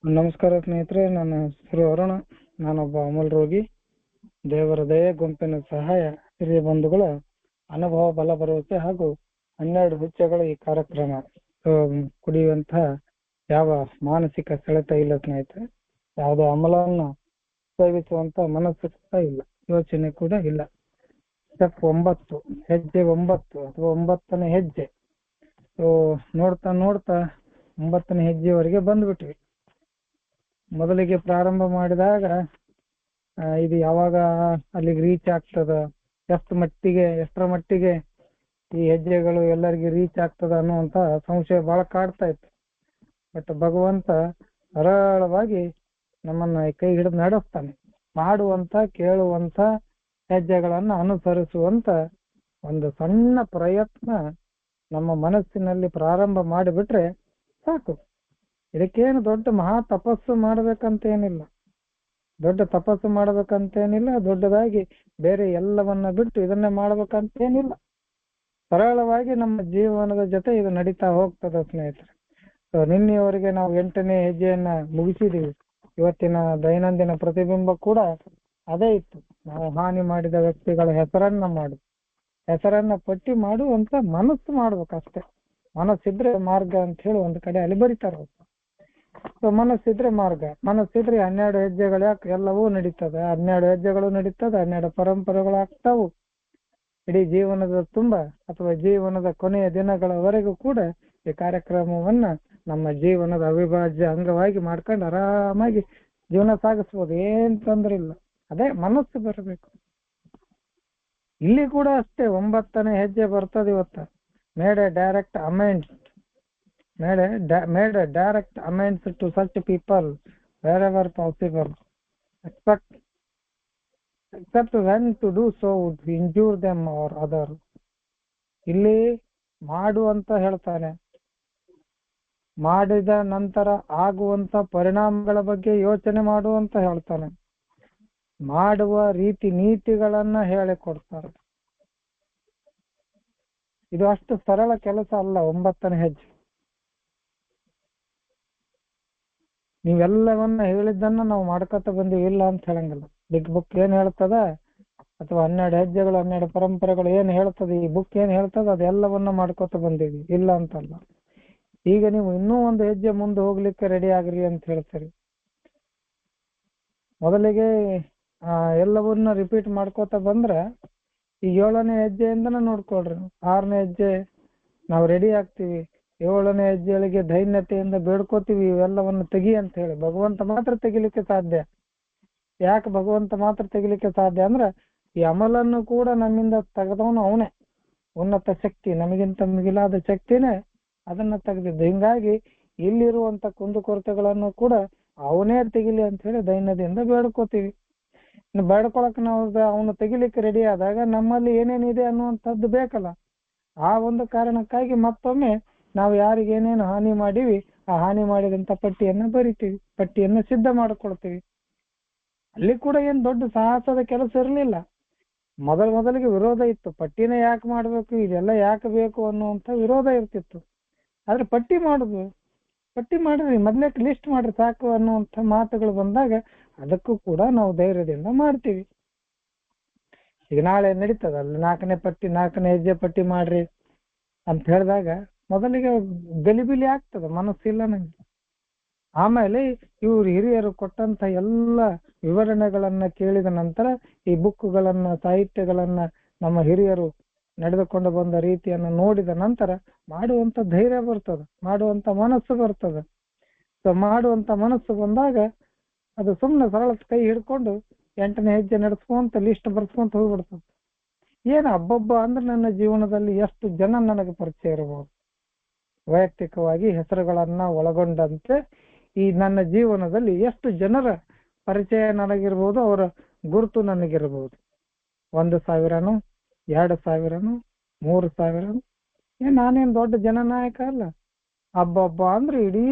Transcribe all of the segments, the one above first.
ನಮಸ್ಕಾರ ಸ್ನೇಹಿತರೆ, ನನ್ನ ಹೆಸರು ಅರುಣ. ನಾನೊಬ್ಬ ಅಮೂಲ್ ರೋಗಿ. ದೇವರ ದಯೆ, ಗುಂಪಿನ ಸಹಾಯ, ಹಿರಿಯ ಬಂಧುಗಳ ಅನುಭವ, ಬಲ ಭರವಸೆ ಹಾಗೂ 12 ಹುಚ್ಚೆಗಳ ಈ ಕಾರ್ಯಕ್ರಮ ಕುಡಿಯುವಂತಹ ಯಾವ ಮಾನಸಿಕ ಸೆಳೆತ ಇಲ್ಲ ಸ್ನೇಹಿತರೆ. ಯಾವುದೇ ಅಮಲವನ್ನು ಸೇವಿಸುವಂತ ಮನಸ್ಸು ಕೂಡ ಇಲ್ಲ, ಯೋಚನೆ ಕೂಡ ಇಲ್ಲ. ಸ್ಟೆಪ್ 9, ಹೆಜ್ಜೆ 9 ಅಥವಾ 9ನೇ ಹೆಜ್ಜೆ. ನೋಡ್ತಾ ನೋಡ್ತಾ 9ನೇ ಹೆಜ್ಜೆವರೆಗೆ ಬಂದ್ಬಿಟ್ವಿ. ಮೊದಲಿಗೆ ಪ್ರಾರಂಭ ಮಾಡಿದಾಗ ಇದು ಯಾವಾಗ ಅಲ್ಲಿಗೆ ರೀಚ್ ಆಗ್ತದ, ಎಷ್ಟರ ಮಟ್ಟಿಗೆ ಈ ಹೆಜ್ಜೆಗಳು ಎಲ್ಲರಿಗೆ ರೀಚ್ ಆಗ್ತದ ಅನ್ನುವಂತ ಸಂಶಯ ಬಹಳ ಕಾಡ್ತಾ ಇತ್ತು. ಬಟ್ ಭಗವಂತ ಸರಳವಾಗಿ ನಮ್ಮನ್ನ ಕೈ ಹಿಡಿದು ನಡೆಸ್ತಾನೆ. ಮಾಡುವಂತ, ಕೇಳುವಂತ, ಹೆಜ್ಜೆಗಳನ್ನ ಅನುಸರಿಸುವಂತ ಒಂದು ಸಣ್ಣ ಪ್ರಯತ್ನ ನಮ್ಮ ಮನಸ್ಸಿನಲ್ಲಿ ಪ್ರಾರಂಭ ಮಾಡಿಬಿಟ್ರೆ ಸಾಕು. ಇದಕ್ಕೇನು ದೊಡ್ಡ ಮಹಾ ತಪಸ್ಸು ಮಾಡ್ಬೇಕಂತೇನಿಲ್ಲ, ದೊಡ್ಡದಾಗಿ ಬೇರೆ ಎಲ್ಲವನ್ನ ಬಿಟ್ಟು ಇದನ್ನೇ ಮಾಡ್ಬೇಕಂತೇನಿಲ್ಲ. ಸರಳವಾಗಿ ನಮ್ಮ ಜೀವನದ ಜೊತೆ ಇದು ನಡೀತಾ ಹೋಗ್ತದೆ ಸ್ನೇಹಿತರೆ. ನಿನ್ನೆಯವರೆಗೆ ನಾವು 8ನೇ ಹೆಜ್ಜೆಯನ್ನ ಮುಗಿಸಿದೀವಿ. ಇವತ್ತಿನ ದೈನಂದಿನ ಪ್ರತಿಬಿಂಬ ಕೂಡ ಅದೇ ಇತ್ತು. ನಾವು ಹಾನಿ ಮಾಡಿದ ವ್ಯಕ್ತಿಗಳ ಹೆಸರನ್ನ ಪಟ್ಟಿ ಮಾಡುವಂತ ಮನಸ್ಸು ಮಾಡ್ಬೇಕಷ್ಟೆ. ಮನಸ್ಸಿದ್ರೆ ಮಾರ್ಗ ಅಂತ ಹೇಳಿ ಒಂದು ಕಡೆ ಅಲ್ಲಿ ಬರೀತಾರ. ಮನಸ್ಸಿದ್ರೆ ಮಾರ್ಗ, ಮನಸ್ಸಿದ್ರೆ 12 ಹೆಜ್ಜೆಗಳು ಯಾಕೆ ಎಲ್ಲವೂ ನಡೀತದೆ. 12 ಹೆಜ್ಜೆಗಳು ನಡೀತದೆ, 12 ಪರಂಪರೆಗಳು ಆಗ್ತಾವು. ಇಡೀ ಜೀವನದ ಅಥವಾ ಜೀವನದ ಕೊನೆಯ ದಿನಗಳವರೆಗೂ ಕೂಡ ಈ ಕಾರ್ಯಕ್ರಮವನ್ನ ನಮ್ಮ ಜೀವನದ ಅವಿಭಾಜ್ಯ ಅಂಗವಾಗಿ ಮಾಡ್ಕೊಂಡು ಆರಾಮಾಗಿ ಜೀವನ ಸಾಗಿಸ್ಬೋದು. ಏನ್ ತೊಂದ್ರೆ ಇಲ್ಲ. ಅದೇ ಮನಸ್ಸು ಬರಬೇಕು. ಇಲ್ಲಿ ಕೂಡ ಅಷ್ಟೇ 9ನೇ ಹೆಜ್ಜೆ ಬರ್ತದೆ ಇವತ್ತು. Made A direct amends to such people wherever possible, except when to do so would injure them or other. ಇಲ್ಲಿ ಮಾಡು ಅಂತ ಹೇಳ್ತಾನೆ. ಮಾಡಿದ ನಂತರ ಆಗುವಂತ ಪರಿಣಾಮಗಳ ಬಗ್ಗೆ ಯೋಚನೆ ಮಾಡು ಅಂತ ಹೇಳ್ತಾನೆ. ಮಾಡುವ ರೀತಿ ನೀತಿಗಳನ್ನ ಹೇಳಿಕೊಡ್ತಾರೆ. ಇದು ಅಷ್ಟು ಸರಳ ಕೆಲಸ ಅಲ್ಲ 9ನೇ ಹೆಜ್ಜೆ. ನೀವೆಲ್ಲವನ್ನ ಹೇಳಿದ್ದನ್ನ ನಾವು ಮಾಡ್ಕೊತ ಬಂದೀವಿ, ಇಲ್ಲ ಅಂತ ಹೇಳಂಗಿಲ್ಲ. ಬಿಗ್ ಬುಕ್ ಏನ್ ಹೇಳ್ತದ, ಅಥವಾ 12 ಹೆಜ್ಜೆಗಳು 12 ಪರಂಪರೆಗಳು ಏನ್ ಹೇಳ್ತದೆ, ಈ ಬುಕ್ ಏನ್ ಹೇಳ್ತದ, ಅದೆಲ್ಲವನ್ನ ಮಾಡ್ಕೊತ ಬಂದೀವಿ, ಇಲ್ಲ ಅಂತಲ್ಲ. ಈಗ ನೀವು ಇನ್ನೂ ಒಂದು ಹೆಜ್ಜೆ ಮುಂದೆ ಹೋಗ್ಲಿಕ್ಕೆ ರೆಡಿ ಆಗ್ರಿ ಅಂತ ಹೇಳ್ತೀರಿ. ಮೊದಲಿಗೆ ಎಲ್ಲವನ್ನ ರಿಪೀಟ್ ಮಾಡ್ಕೋತ ಬಂದ್ರೆ ಈ 7ನೇ ಹೆಜ್ಜೆಯಿಂದನ ನೋಡ್ಕೊಳ್ರಿ. 6ನೇ ಹೆಜ್ಜೆ ನಾವು ರೆಡಿ ಆಗ್ತೀವಿ, 7ನೇ ಹೆಜ್ಜೆಗಳಿಗೆ ದೈನ್ಯತೆಯಿಂದ ಬೇಡ್ಕೋತೀವಿ ಇವೆಲ್ಲವನ್ನು ತೆಗಿ ಅಂತ ಹೇಳಿ. ಭಗವಂತ ಮಾತ್ರ ತೆಗಿಲಿಕ್ಕೆ ಸಾಧ್ಯ. ಯಾಕೆ ಭಗವಂತ ಮಾತ್ರ ತೆಗಿಲಿಕ್ಕೆ ಸಾಧ್ಯ ಅಂದ್ರೆ ಈ ಅಮಲನ್ನು ಕೂಡ ನಮ್ಮಿಂದ ತೆಗೆದವನು ಅವನೇ. ಉನ್ನತ ಶಕ್ತಿ, ನಮಗಿಂತ ಮಿಗಿಲಾದ ಶಕ್ತಿನೇ ಅದನ್ನ ತೆಗೆದಿದ್ದು. ಹಿಂಗಾಗಿ ಇಲ್ಲಿರುವಂತ ಕುಂದುಕೊರತೆಗಳನ್ನು ಕೂಡ ಅವನೇ ತೆಗಿಲಿ ಅಂತ ಹೇಳಿ ದೈನ್ಯದಿಂದ ಬೇಡ್ಕೋತೀವಿ. ಇನ್ನು ಬೇಡ್ಕೊಳಕ್ ನಾವು ಅವನು ತೆಗಿಲಿಕ್ಕೆ ರೆಡಿ ಆದಾಗ ನಮ್ಮಲ್ಲಿ ಏನೇನಿದೆ ಅನ್ನುವಂಥದ್ದು ಬೇಕಲ್ಲ. ಆ ಒಂದು ಕಾರಣಕ್ಕಾಗಿ ಮತ್ತೊಮ್ಮೆ ನಾವು ಯಾರಿಗೆ ಏನೇನು ಹಾನಿ ಮಾಡೀವಿ ಆ ಹಾನಿ ಮಾಡಿದಂತ ಪಟ್ಟಿಯನ್ನ ಬರಿತೀವಿ, ಪಟ್ಟಿಯನ್ನ ಸಿದ್ಧ ಮಾಡಿಕೊಳ್ತೀವಿ. ಅಲ್ಲಿ ಕೂಡ ಏನ್ ದೊಡ್ಡ ಸಾಹಸದ ಕೆಲಸ ಇರಲಿಲ್ಲ. ಮೊದಲಿಗೆ ವಿರೋಧ ಇತ್ತು. ಪಟ್ಟಿನ ಯಾಕೆ ಮಾಡ್ಬೇಕು, ಇದೆಲ್ಲ ಯಾಕೆ ಬೇಕು ಅನ್ನುವಂಥ ವಿರೋಧ ಇರ್ತಿತ್ತು. ಆದ್ರೆ ಪಟ್ಟಿ ಮಾಡ್ರಿ, ಮೊದ್ಲೇಕ್ ಲಿಸ್ಟ್ ಮಾಡ್ರಿ ಸಾಕು ಅನ್ನುವಂಥ ಮಾತುಗಳು ಬಂದಾಗ ಅದಕ್ಕೂ ಕೂಡ ನಾವು ಧೈರ್ಯದಿಂದ ಮಾಡ್ತೀವಿ. ಈಗ ನಾಳೆ ನಡೀತದಲ್ಲ 4ನೇ ಪಟ್ಟಿ, 4ನೇ ಹೆಜ್ಜೆ ಪಟ್ಟಿ ಮಾಡ್ರಿ ಅಂತ ಹೇಳಿದಾಗ ಮೊದಲಿಗೆ ಗಲಿಬಿಲಿ ಆಗ್ತದ, ಮನಸ್ಸಿಲ್ಲ ನಂಗೆ. ಆಮೇಲೆ ಇವ್ರು ಹಿರಿಯರು ಕೊಟ್ಟಂತ ಎಲ್ಲ ವಿವರಣೆಗಳನ್ನ ಕೇಳಿದ ನಂತರ ಈ ಬುಕ್ಗಳನ್ನ, ಸಾಹಿತ್ಯಗಳನ್ನ, ನಮ್ಮ ಹಿರಿಯರು ನಡೆದುಕೊಂಡು ಬಂದ ರೀತಿಯನ್ನು ನೋಡಿದ ನಂತರ ಮಾಡುವಂತ ಧೈರ್ಯ ಬರ್ತದ, ಮಾಡುವಂತ ಮನಸ್ಸು ಬರ್ತದ. ಮಾಡುವಂತ ಮನಸ್ಸು ಬಂದಾಗ ಅದು ಸುಮ್ಮನೆ ಸರಳ ಕೈ ಹಿಡ್ಕೊಂಡು 8ನೇ ಹೆಜ್ಜೆ ನಡೆಸ್ಕೊಂತ ಲಿಸ್ಟ್ ಬರ್ಸ್ಕೊಂತ ಹೋಗ್ಬಿಡ್ತದೆ. ಏನು ಹಬ್ಬಬ್ಬ ಅಂದ್ರೆ ನನ್ನ ಜೀವನದಲ್ಲಿ ಎಷ್ಟು ಜನ ನನಗೆ ಪರಿಚಯ ಇರಬಹುದು, ವೈಯಕ್ತಿಕವಾಗಿ ಹೆಸರುಗಳನ್ನ ಒಳಗೊಂಡಂತೆ ಈ ನನ್ನ ಜೀವನದಲ್ಲಿ ಎಷ್ಟು ಜನರ ಪರಿಚಯ ನನಗಿರ್ಬೋದು, ಅವರ ಗುರುತು ನನಗಿರ್ಬೋದು. 1,000ನೋ 2,000ನೋ 3,000ನೋ ನಾನೇನು ದೊಡ್ಡ ಜನನಾಯಕ ಅಲ್ಲ. ಹಬ್ಬ ಅಂದ್ರೆ ಇಡೀ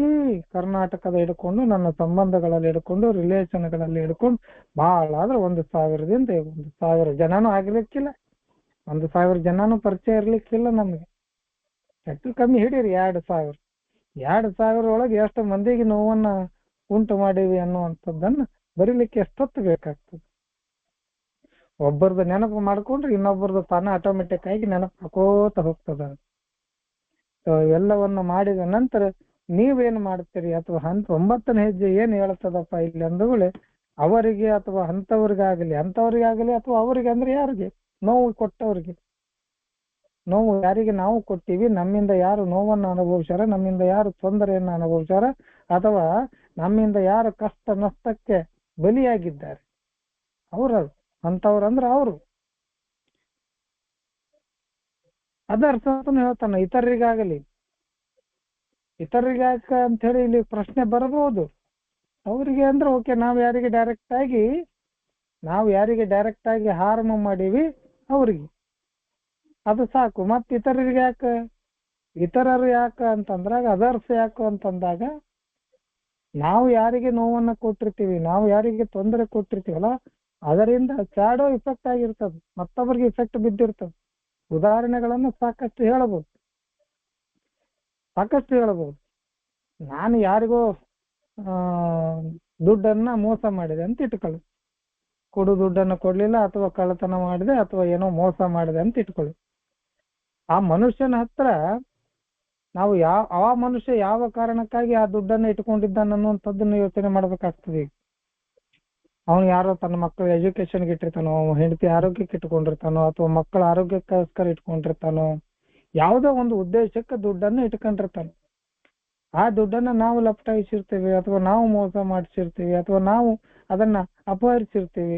ಕರ್ನಾಟಕದ ಹಿಡ್ಕೊಂಡು, ನನ್ನ ಸಂಬಂಧಗಳಲ್ಲಿ ಹಿಡ್ಕೊಂಡು, ರಿಲೇಷನ್ಗಳಲ್ಲಿ ಹಿಡ್ಕೊಂಡು ಬಹಳ ಆದ್ರೆ 1,000ದಿಂದ 1,000 ಜನನೂ ಆಗಿರ್ಲಿಕ್ಕಿಲ್ಲ, 1,000 ಜನನೂ ಪರಿಚಯ ಇರ್ಲಿಕ್ಕಿಲ್ಲ ನಮ್ಗೆ. ಹೆಚ್ಚು ಕಮ್ಮಿ ಹಿಡೀರಿ 2,000 ಒಳಗೆ ಎಷ್ಟು ಮಂದಿಗೆ ನೋವನ್ನ ಉಂಟು ಮಾಡೀವಿ ಅನ್ನುವಂಥದ್ದನ್ನ ಬರೀಲಿಕ್ಕೆ ಎಷ್ಟೊತ್ತು ಬೇಕಾಗ್ತದೆ. ಒಬ್ಬರದ್ದು ನೆನಪು ಮಾಡ್ಕೊಂಡ್ರೆ ಇನ್ನೊಬ್ಬರದ್ದು ತಾನ ಆಟೋಮೆಟಿಕ್ ಆಗಿ ನೆನಪು ಹಾಕೋತ ಹೋಗ್ತದ. ಸೊ ಎಲ್ಲವನ್ನು ಮಾಡಿದ ನಂತರ ನೀವೇನು ಮಾಡ್ತೀರಿ ಅಥವಾ 9ನೇ ಹೆಜ್ಜೆ ಏನ್ ಹೇಳ್ತದಪ್ಪ ಇಲ್ಲಿ ಅಂದಗಳೇ, ಅವರಿಗೆ ಅಥವಾ ಅಂಥವ್ರಿಗಾಗಲಿ ಅಥವಾ ಅವರಿಗೆ ಅಂದ್ರೆ ಯಾರಿಗೆ ನೋವು ಕೊಟ್ಟವ್ರಿಗೆ, ನೋವು ಯಾರಿಗೆ ನಾವು ಕೊಟ್ಟಿವಿ, ನಮ್ಮಿಂದ ಯಾರು ನೋವನ್ನು ಅನುಭವಿಸ್ಯಾರ, ನಮ್ಮಿಂದ ಯಾರು ತೊಂದರೆಯನ್ನು ಅನುಭವಿಸ್ಯಾರ, ಅಥವಾ ನಮ್ಮಿಂದ ಯಾರು ಕಷ್ಟ ನಷ್ಟಕ್ಕೆ ಬಲಿಯಾಗಿದ್ದಾರೆ ಅವ್ರದು ಅಂಥವ್ರಂದ್ರೆ ಅವರು. ಅದರ್ಥ ಅಂತಾನು ಹೇಳ್ತಾನ, ಇತರರಿಗಾಕ ಅಂತ ಹೇಳಿ ಇಲ್ಲಿ ಪ್ರಶ್ನೆ ಬರಬಹುದು. ಅವರಿಗೆ ಅಂದ್ರೆ ಓಕೆ, ನಾವು ಯಾರಿಗೆ ಡೈರೆಕ್ಟ್ ಆಗಿ ಹಾರ್ಮ್ ಮಾಡೀವಿ ಅವ್ರಿಗೆ, ಅದು ಸಾಕು. ಮತ್ ಇತರರು ಯಾಕ ಅಂತಂದ್ರಾಗ, ಅದರ್ಸ್ ಯಾಕು ಅಂತಂದಾಗ, ನಾವು ಯಾರಿಗೆ ನೋವನ್ನ ಕೊಟ್ಟಿರ್ತೀವಿ, ನಾವು ಯಾರಿಗೆ ತೊಂದರೆ ಕೊಟ್ಟಿರ್ತೀವಲ್ಲ, ಅದರಿಂದ ಶ್ಯಾಡೋ ಇಫೆಕ್ಟ್ ಆಗಿರ್ತದೆ, ಮತ್ತೊಬ್ಬರಿಗೆ ಇಫೆಕ್ಟ್ ಬಿದ್ದಿರ್ತದೆ. ಉದಾಹರಣೆಗಳನ್ನು ಸಾಕಷ್ಟು ಹೇಳಬಹುದು. ನಾನು ಯಾರಿಗೋ ದುಡ್ಡನ್ನ ಮೋಸ ಮಾಡಿದೆ ಅಂತ ಇಟ್ಕೊಳ್ಳಿ, ದುಡ್ಡನ್ನು ಕೊಡ್ಲಿಲ್ಲ ಅಥವಾ ಕಳ್ಳತನ ಮಾಡಿದೆ ಅಥವಾ ಏನೋ ಮೋಸ ಮಾಡಿದೆ ಅಂತ ಇಟ್ಕೊಳ್ಳಿ. ಆ ಮನುಷ್ಯನ ಹತ್ರ ನಾವು ಆ ಮನುಷ್ಯ ಯಾವ ಕಾರಣಕ್ಕಾಗಿ ಆ ದುಡ್ಡನ್ನ ಇಟ್ಕೊಂಡಿದ್ದಾನ ಅನ್ನುವಂಥದ್ದನ್ನು ಯೋಚನೆ ಮಾಡ್ಬೇಕಾಗ್ತದೆ. ಅವನು ಯಾರೋ ತನ್ನ ಮಕ್ಕಳ ಎಜುಕೇಶನ್ಗೆ ಇಟ್ಟಿರ್ತಾನೋ, ಹೆಂಡತಿ ಆರೋಗ್ಯಕ್ಕೆ ಇಟ್ಕೊಂಡಿರ್ತಾನೋ, ಅಥವಾ ಮಕ್ಕಳ ಆರೋಗ್ಯಕ್ಕೋಸ್ಕರ ಇಟ್ಕೊಂಡಿರ್ತಾನೋ, ಯಾವುದೋ ಒಂದು ಉದ್ದೇಶಕ್ಕೆ ದುಡ್ಡನ್ನು ಇಟ್ಕೊಂಡಿರ್ತಾನೆ. ಆ ದುಡ್ಡನ್ನ ನಾವು ಲಪಟಾಯಿಸಿರ್ತೀವಿ, ಅಥವಾ ನಾವು ಮೋಸ ಮಾಡಿಸಿರ್ತೀವಿ, ಅಥವಾ ನಾವು ಅದನ್ನ ಅಪಹರಿಸಿರ್ತೀವಿ.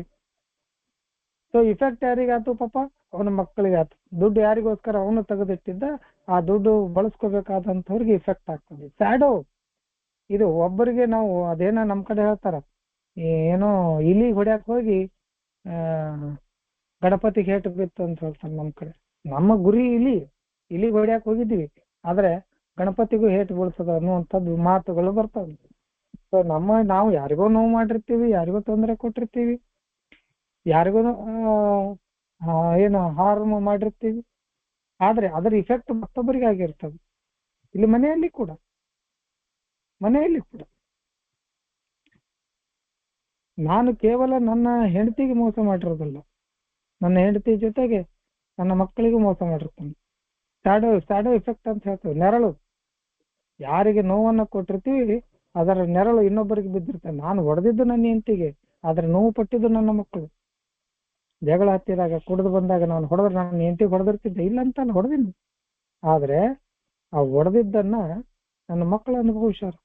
So effect ಯಾರಿಗಾತು? ಪಾಪ ಅವನ ಮಕ್ಕಳಿಗೆ ಆತು. ದುಡ್ಡು ಯಾರಿಗೋಸ್ಕರ ಅವನು ತೆಗೆದಿಟ್ಟಿದ್ದ, ಆ ದುಡ್ಡು ಬಳಸ್ಕೋಬೇಕಾದಂಥವ್ರಿಗೆ ಇಫೆಕ್ಟ್ ಆಗ್ತದೆ. ಸ್ಯಾಡೋ ಇದು ಒಬ್ಬರಿಗೆ ನಾವು ಅದೇನೋ ನಮ್ ಕಡೆ ಹೇಳ್ತಾರ, ಏನೋ ಇಲಿ ಹೊಡ್ಯಾಕ್ ಹೋಗಿ ಗಣಪತಿಗೆ ಹೇಟು ಬಿತ್ತು ಅಂತ ಹೇಳ್ತಾರೆ ನಮ್ ಕಡೆ. ನಮ್ಮ ಗುರಿ ಇಲಿ ಹೊಡ್ಯಾಕ್ ಹೋಗಿದ್ದೀವಿ, ಆದ್ರೆ ಗಣಪತಿಗೂ ಹೇಟು ಬೀಳ್ತದ ಅನ್ನುವಂಥದ್ದು ಮಾತುಗಳು ಬರ್ತಾವೆ. ಸೊ ನಾವು ಯಾರಿಗೋ ನೋವು ಮಾಡಿರ್ತೀವಿ, ಯಾರಿಗೋ ತೊಂದರೆ ಕೊಟ್ಟಿರ್ತೀವಿ, ಯಾರಿಗೋ ಏನು ಹಾರ್ಮ್ ಮಾಡಿರ್ತೀವಿ, ಆದ್ರೆ ಅದರ ಇಫೆಕ್ಟ್ ಮತ್ತೊಬ್ಬರಿಗೆ ಆಗಿರ್ತದೆ. ಇಲ್ಲಿ ಮನೆಯಲ್ಲಿ ಕೂಡ ನಾನು ಕೇವಲ ನನ್ನ ಹೆಂಡತಿಗೆ ಮೋಸ ಮಾಡಿರೋದಲ್ಲ, ನನ್ನ ಹೆಂಡತಿ ಜೊತೆಗೆ ನನ್ನ ಮಕ್ಕಳಿಗೂ ಮೋಸ ಮಾಡಿರ್ತಾನೆ. ಸ್ಯಾಡೋ ಇಫೆಕ್ಟ್ ಅಂತ ಹೇಳ್ತೇವೆ. ನೆರಳು, ಯಾರಿಗೆ ನೋವನ್ನ ಕೊಟ್ಟಿರ್ತೀವಿ ಅದರ ನೆರಳು ಇನ್ನೊಬ್ಬರಿಗೆ ಬಿದ್ದಿರ್ತೇನೆ. ನಾನು ಹೊಡೆದಿದ್ದು ನನ್ನ ಹೆಂಡತಿಗೆ, ಆದ್ರೆ ನೋವು ಪಟ್ಟಿದ್ದು ನನ್ನ ಮಕ್ಕಳು. ಜಗಳ ಹತ್ತಿದಾಗ, ಕುಡಿದು ಬಂದಾಗ ನಾನು ಹೊಡೆದ್ರೆ ನನ್ನ ಹೆಂಡತಿಗೆ ಹೊಡೆದಿರ್ತಿದ್ದೆ, ಇಲ್ಲ ಅಂತಲ್ಲ, ಹೊಡೆದಿನಿ. ಆದ್ರೆ ಆ ಹೊಡೆದಿದ್ದನ್ನ ನನ್ನ ಮಕ್ಕಳು ಅನುಭವಿಸ್ಯಾರ.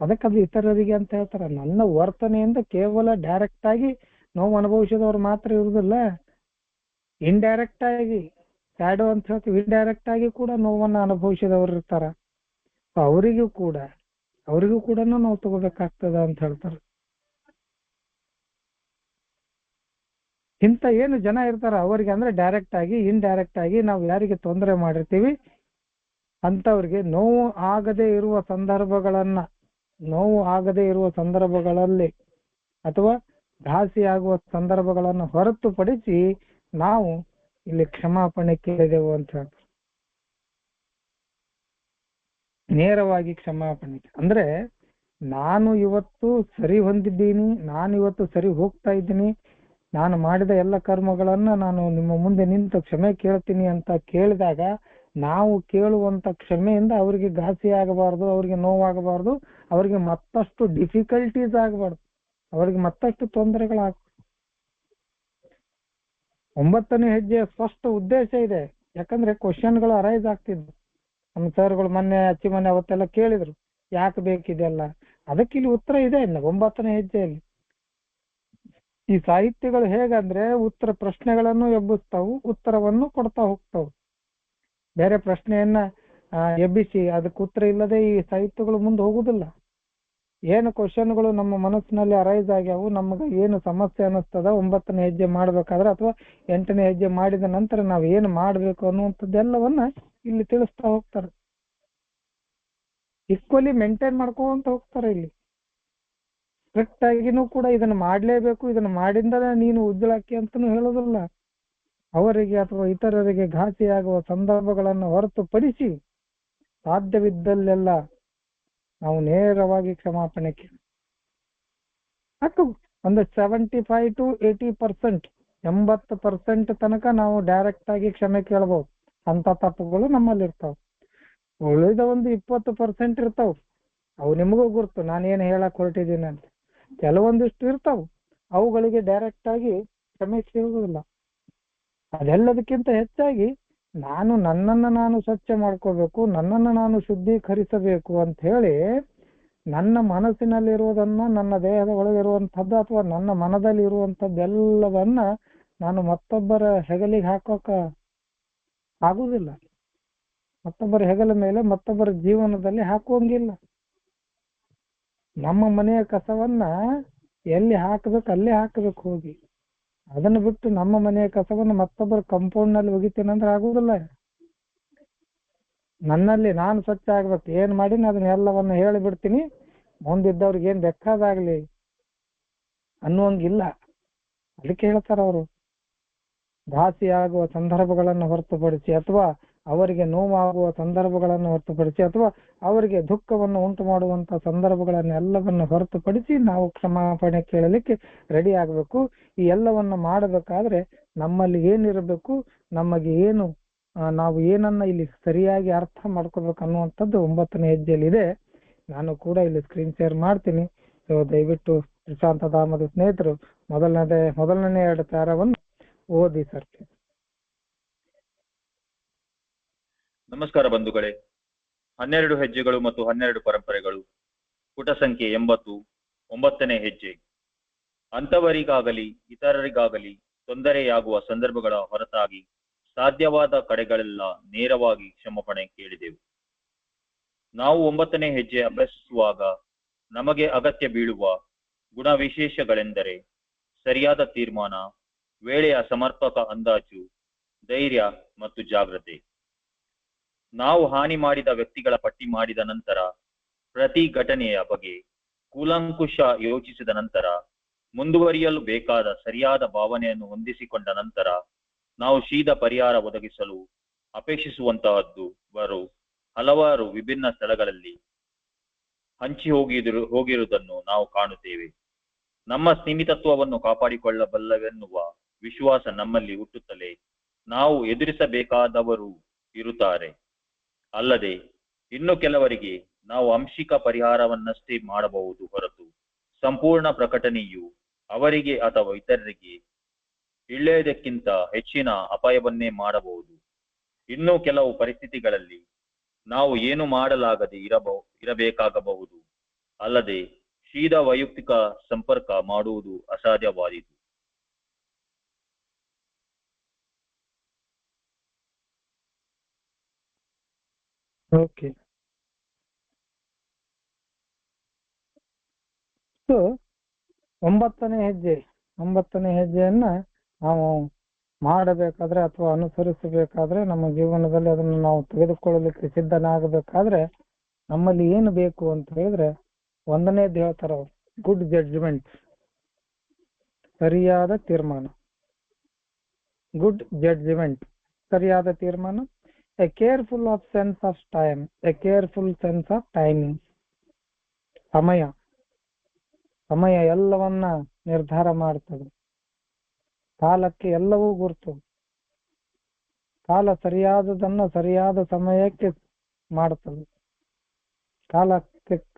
ಅದಕ್ಕೆ ಅದು ಇತರರಿಗೆ ಅಂತ ಹೇಳ್ತಾರ. ನನ್ನ ವರ್ತನೆಯಿಂದ ಕೇವಲ ಡೈರೆಕ್ಟ್ ಆಗಿ ನೋವು ಅನುಭವಿಸಿದವ್ರು ಮಾತ್ರ ಇರುವುದಿಲ್ಲ, ಇಂಡೈರೆಕ್ಟ್ ಆಗಿ ಸ್ಯಾಡೋ ಅಂತ ಹೇಳ್ತೀವಿ, ಇಂಡೈರೆಕ್ಟ್ ಆಗಿ ಕೂಡ ನೋವನ್ನ ಅನುಭವಿಸಿದವ್ರು ಇರ್ತಾರ. ಅವರಿಗೂ ಕೂಡ ನಾವು ತಗೋಬೇಕಾಗ್ತದ ಅಂತ ಹೇಳ್ತಾರೆ. ಇಂಥ ಏನು ಜನ ಇರ್ತಾರ ಅವರಿಗೆ ಅಂದ್ರೆ ಡೈರೆಕ್ಟ್ ಆಗಿ ಇಂಡೈರೆಕ್ಟ್ ಆಗಿ ನಾವು ಯಾರಿಗೆ ತೊಂದರೆ ಮಾಡಿರ್ತೀವಿ ಅಂತವ್ರಿಗೆ ನೋವು ಆಗದೆ ಇರುವ ಸಂದರ್ಭಗಳಲ್ಲಿ ಅಥವಾ ಘಾಸಿ ಆಗುವ ಸಂದರ್ಭಗಳನ್ನು ಹೊರತುಪಡಿಸಿ ನಾವು ಇಲ್ಲಿ ಕ್ಷಮಾಪಣೆ ಕೇಳಿದೆವು ಅಂತ ಹೇಳ್ತಾರೆ. ನೇರವಾಗಿ ಕ್ಷಮಾಪಣೆ ಅಂದ್ರೆ, ನಾನು ಇವತ್ತು ಸರಿ ಹೊಂದಿದ್ದೀನಿ, ನಾನು ಇವತ್ತು ಸರಿ ಹೋಗ್ತಾ ಇದ್ದೀನಿ, ನಾನು ಮಾಡಿದ ಎಲ್ಲ ಕರ್ಮಗಳನ್ನ ನಾನು ನಿಮ್ಮ ಮುಂದೆ ನಿಂತು ಕ್ಷಮೆ ಕೇಳ್ತೀನಿ ಅಂತ ಕೇಳಿದಾಗ, ನಾವು ಕೇಳುವಂತ ಕ್ಷಮೆಯಿಂದ ಅವರಿಗೆ ಘಾಸಿ ಆಗಬಾರ್ದು, ಅವರಿಗೆ ನೋವಾಗಬಾರ್ದು, ಅವರಿಗೆ ಮತ್ತಷ್ಟು ಡಿಫಿಕಲ್ಟೀಸ್ ಆಗಬಾರ್ದು, ಅವರಿಗೆ ಮತ್ತಷ್ಟು ತೊಂದರೆಗಳಾಗ. 9ನೇ ಹೆಜ್ಜೆಯ ಸ್ಪಷ್ಟ ಉದ್ದೇಶ ಇದೆ. ಯಾಕಂದ್ರೆ ಕ್ವಶನ್ಗಳು ಅರೈಸ್ ಆಗ್ತಿದ್ವು. ನಮ್ಮ ಸರ್ಗಳು ಮೊನ್ನೆ ಅವತ್ತೆಲ್ಲ ಕೇಳಿದ್ರು, ಯಾಕೆ ಬೇಕಿದೆಲ್ಲ. ಅದಕ್ಕೆ ಇಲ್ಲಿ ಉತ್ತರ ಇದೆ 9ನೇ ಹೆಜ್ಜೆಯಲ್ಲಿ. ಈ ಸಾಹಿತ್ಯಗಳು ಹೇಗಂದ್ರೆ ಉತ್ತರ ಪ್ರಶ್ನೆಗಳನ್ನು ಎಬ್ಬಿಸ್ತಾವು, ಉತ್ತರವನ್ನು ಕೊಡ್ತಾ ಹೋಗ್ತಾವು. ಬೇರೆ ಪ್ರಶ್ನೆಯನ್ನ ಎಬ್ಬಿಸಿ ಅದಕ್ಕೆ ಉತ್ತರ ಇಲ್ಲದೆ ಈ ಸಾಹಿತ್ಯಗಳು ಮುಂದೆ ಹೋಗುದಿಲ್ಲ. ಏನು ಕ್ವಶನ್ಗಳು ನಮ್ಮ ಮನಸ್ಸಿನಲ್ಲಿ ಅರೈಸ್ ಆಗ್ಯಾವು, ನಮ್ಗೆ ಏನು ಸಮಸ್ಯೆ ಅನ್ನಿಸ್ತದ 9ನೇ ಹೆಜ್ಜೆ ಮಾಡ್ಬೇಕಾದ್ರೆ ಅಥವಾ 8ನೇ ಹೆಜ್ಜೆ ಮಾಡಿದ ನಂತರ ನಾವು ಏನು ಮಾಡ್ಬೇಕು ಅನ್ನುವಂಥದ್ದೆಲ್ಲವನ್ನ ಇಲ್ಲಿ ತಿಳಿಸ್ತಾ ಹೋಗ್ತಾರೆ. ಈಕ್ವಲಿ ಮೇಂಟೈನ್ ಮಾಡ್ಕೊಂತ ಹೋಗ್ತಾರೆ. ಇಲ್ಲಿ ಸ್ಟ್ರಿಕ್ಟ್ ಆಗಿನೂ ಕೂಡ ಇದನ್ನ ಮಾಡ್ಲೇಬೇಕು, ಇದನ್ನ ಮಾಡಿಂದ ನೀನು ಉಜ್ಜಳಕ್ಕೆ ಅಂತಾನು ಹೇಳೋದಿಲ್ಲ. ಅವರಿಗೆ ಅಥವಾ ಇತರರಿಗೆ ಘಾಸಿಯಾಗುವ ಸಂದರ್ಭಗಳನ್ನು ಹೊರತುಪಡಿಸಿ ಸಾಧ್ಯವಿದ್ದಲ್ಲೆಲ್ಲ ನಾವು ನೇರವಾಗಿ ಕ್ಷಮಾಪಣೆ ಕೇಳಿ ಸಾಕು. ಒಂದು 75 to 80%, 80% ತನಕ ನಾವು ಡೈರೆಕ್ಟ್ ಆಗಿ ಕ್ಷಮೆ ಕೇಳ್ಬೋದು. ಅಂತ ತಪ್ಪುಗಳು ನಮ್ಮಲ್ಲಿ ಇರ್ತಾವ. ಉಳಿದ ಒಂದು 20% ಇರ್ತಾವ, ಅವು ನಿಮಗೂ ಗುರ್ತು ನಾನು ಏನು ಹೇಳಕ್ ಹೊರಟಿದ್ದೀನಿ ಅಂತ. ಕೆಲವೊಂದಿಷ್ಟು ಇರ್ತಾವ, ಅವುಗಳಿಗೆ ಡೈರೆಕ್ಟ್ ಆಗಿ ಕ್ಷಮೆ ಕೇಳುವುದಿಲ್ಲ. ಅದೆಲ್ಲದಕ್ಕಿಂತ ಹೆಚ್ಚಾಗಿ ನನ್ನನ್ನು ನಾನು ಸ್ವಚ್ಛ ಮಾಡ್ಕೋಬೇಕು, ನನ್ನನ್ನು ನಾನು ಶುದ್ಧೀಕರಿಸಬೇಕು ಅಂತ ಹೇಳಿ ನನ್ನ ಮನಸ್ಸಿನಲ್ಲಿರುವುದನ್ನ, ನನ್ನ ದೇಹದ ಒಳಗಿರುವಂಥದ್ದು ಅಥವಾ ನನ್ನ ಮನದಲ್ಲಿ ಇರುವಂಥದ್ದೆಲ್ಲವನ್ನ ನಾನು ಮತ್ತೊಬ್ಬರ ಹೆಗಲಿಗೆ ಹಾಕೋಕ ಆಗುವುದಿಲ್ಲ. ಮತ್ತೊಬ್ಬರ ಹೆಗಲ ಮೇಲೆ ಮತ್ತೊಬ್ಬರ ಜೀವನದಲ್ಲಿ ಹಾಕುವಂಗಿಲ್ಲ. ನಮ್ಮ ಮನೆಯ ಕಸವನ್ನ ಎಲ್ಲಿ ಹಾಕಬೇಕು ಅಲ್ಲೇ ಹಾಕಬೇಕು ಹೋಗಿ. ಅದನ್ನು ಬಿಟ್ಟು ನಮ್ಮ ಮನೆಯ ಕಸವನ್ನು ಮತ್ತೊಬ್ಬರ ಕಂಪೌಂಡ್ ನಲ್ಲಿ ಒಗಿತೀನಿ ಅಂದ್ರೆ ಆಗುದಿಲ್ಲ. ನನ್ನಲ್ಲಿ ನಾನು ಸ್ವಚ್ಛ ಆಗ್ಬೇಕು, ಏನ್ ಮಾಡೀನಿ ಅದನ್ನ ಎಲ್ಲವನ್ನ ಹೇಳಿಬಿಡ್ತೀನಿ, ಮುಂದಿದ್ದವ್ರಿಗೆ ಏನ್ ಬೇಕಾದಾಗ್ಲಿ ಅನ್ನುವಂಗಿಲ್ಲ. ಅದಕ್ಕೆ ಹೇಳ್ತಾರ ಅವರು, ಘಾಸಿಯಾಗುವ ಸಂದರ್ಭಗಳನ್ನು ಹೊರತುಪಡಿಸಿ ಅಥವಾ ಅವರಿಗೆ ನೋವಾಗುವ ಸಂದರ್ಭಗಳನ್ನು ಹೊರತುಪಡಿಸಿ ಅಥವಾ ಅವರಿಗೆ ದುಃಖವನ್ನು ಉಂಟು ಮಾಡುವಂತ ಸಂದರ್ಭಗಳನ್ನೆಲ್ಲವನ್ನು ಹೊರತುಪಡಿಸಿ ನಾವು ಕ್ಷಮಾಪಣೆ ಕೇಳಲಿಕ್ಕೆ ರೆಡಿ ಆಗ್ಬೇಕು. ಈ ಎಲ್ಲವನ್ನ ಮಾಡಬೇಕಾದ್ರೆ ನಮ್ಮಲ್ಲಿ ಏನಿರಬೇಕು, ನಮಗೆ ಏನು ನಾವು ಏನನ್ನ ಇಲ್ಲಿ ಸರಿಯಾಗಿ ಅರ್ಥ ಮಾಡ್ಕೋಬೇಕು ಅನ್ನುವಂಥದ್ದು 9ನೇ ಹೆಜ್ಜೆಯಲ್ಲಿ ಇದೆ. ನಾನು ಕೂಡ ಇಲ್ಲಿ ಸ್ಕ್ರೀನ್ ಶೇರ್ ಮಾಡ್ತೀನಿ. ಸೊ ದಯವಿಟ್ಟು ಪ್ರಶಾಂತ ಧಾಮದ ಸ್ನೇಹಿತರು ಮೊದಲನೇ 2 ಪ್ಯಾರವನ್ನು ಓದಿ ಸರ್. ನಮಸ್ಕಾರ ಬಂಧುಗಳೇ. 12 ಹೆಜ್ಜೆಗಳು ಮತ್ತು 12 ಪರಂಪರೆಗಳು, ಪುಟ ಸಂಖ್ಯೆ 80, 9ನೇ ಹೆಜ್ಜೆ. ಅಂತವರಿಗಾಗಲಿ ಇತರರಿಗಾಗಲಿ ತೊಂದರೆಯಾಗುವ ಸಂದರ್ಭಗಳ ಹೊರತಾಗಿ ಸಾಧ್ಯವಾದ ಕಡೆಗಳೆಲ್ಲ ನೇರವಾಗಿ ಕ್ಷಮಾಪಣೆ ಕೇಳಿದೆವು. ನಾವು 9ನೇ ಹೆಜ್ಜೆ ಅಭ್ಯಸಿಸುವಾಗ ನಮಗೆ ಅಗತ್ಯ ಬೀಳುವ ಗುಣವಿಶೇಷಗಳೆಂದರೆ ಸರಿಯಾದ ತೀರ್ಮಾನ, ವೇಳೆಯ ಸಮರ್ಪಕ ಅಂದಾಜು, ಧೈರ್ಯ ಮತ್ತು ಜಾಗ್ರತೆ. ನಾವು ಹಾನಿ ಮಾಡಿದ ವ್ಯಕ್ತಿಗಳ ಪಟ್ಟಿ ಮಾಡಿದ ನಂತರ, ಪ್ರತಿ ಘಟನೆಯ ಬಗ್ಗೆ ಕೂಲಂಕುಷ ಯೋಚಿಸಿದ ನಂತರ, ಮುಂದುವರಿಯಲು ಬೇಕಾದ ಸರಿಯಾದ ಭಾವನೆಯನ್ನು ಹೊಂದಿಸಿಕೊಂಡ ನಂತರ, ನಾವು ಶೀಘ್ರ ಪರಿಹಾರ ಒದಗಿಸಲು ಅಪೇಕ್ಷಿಸುವಂತಹದ್ದು ಬರು ಹಲವಾರು ವಿಭಿನ್ನ ಸ್ಥಳಗಳಲ್ಲಿ ಹಂಚಿ ಹೋಗಿರುವುದನ್ನು ನಾವು ಕಾಣುತ್ತೇವೆ. ನಮ್ಮ ಸೀಮಿತತ್ವವನ್ನು ಕಾಪಾಡಿಕೊಳ್ಳಬಲ್ಲವೆನ್ನುವ ವಿಶ್ವಾಸ ನಮ್ಮಲ್ಲಿ ಹುಟ್ಟುತ್ತಲೇ ನಾವು ಎದುರಿಸಬೇಕಾದವರು ಇರುತ್ತಾರೆ. ಅಲ್ಲದೆ ಇನ್ನು ಕೆಲವರಿಗೆ ನಾವು ಆಂಶಿಕ ಪರಿಹಾರವನ್ನಷ್ಟೇ ಮಾಡಬಹುದು ಹೊರತು ಸಂಪೂರ್ಣ ಪ್ರಕಟಣೆಯು ಅವರಿಗೆ ಅಥವಾ ಇತರರಿಗೆ ಇಳ್ಳೆಯದಕ್ಕಿಂತ ಹೆಚ್ಚಿನ ಅಪಾಯವನ್ನೇ ಮಾಡಬಹುದು. ಇನ್ನು ಕೆಲವು ಪರಿಸ್ಥಿತಿಗಳಲ್ಲಿ ನಾವು ಏನು ಮಾಡಲಾಗದೆ ಇರಬೇಕಾಗಬಹುದು. ಅಲ್ಲದೆ ಶೀಘ್ರ ವೈಯಕ್ತಿಕ ಸಂಪರ್ಕ ಮಾಡುವುದು ಅಸಾಧ್ಯವಾದೀತು. ಓಕೆ, ಸೊ 9ನೇ ಹೆಜ್ಜೆಯನ್ನ ನಾವು ಮಾಡಬೇಕಾದ್ರೆ ಅಥವಾ ಅನುಸರಿಸಬೇಕಾದ್ರೆ, ನಮ್ಮ ಜೀವನದಲ್ಲಿ ಅದನ್ನು ನಾವು ತೆಗೆದುಕೊಳ್ಳಲಿಕ್ಕೆ ಸಿದ್ಧನಾಗಬೇಕಾದ್ರೆ ನಮ್ಮಲ್ಲಿ ಏನು ಬೇಕು ಅಂತ ಹೇಳಿದ್ರೆ, 1ನೇದು ಹೇಳ್ತಾರ ಅವ್ರು, ಗುಡ್ ಜಡ್ಜ್ಮೆಂಟ್, ಸರಿಯಾದ ತೀರ್ಮಾನ. ಗುಡ್ ಜಡ್ಜ್ಮೆಂಟ್, ಸರಿಯಾದ ತೀರ್ಮಾನ. A careful sense of timing, ಸಮಯ ಎಲ್ಲವನ್ನ ನಿರ್ಧಾರ ಮಾಡ್ತದೆ. ಕಾಲಕ್ಕೆ ಎಲ್ಲವೂ ಗುರ್ತು. ಕಾಲ ಸರಿಯಾದದನ್ನ ಸರಿಯಾದ ಸಮಯಕ್ಕೆ ಮಾಡ್ತದೆ.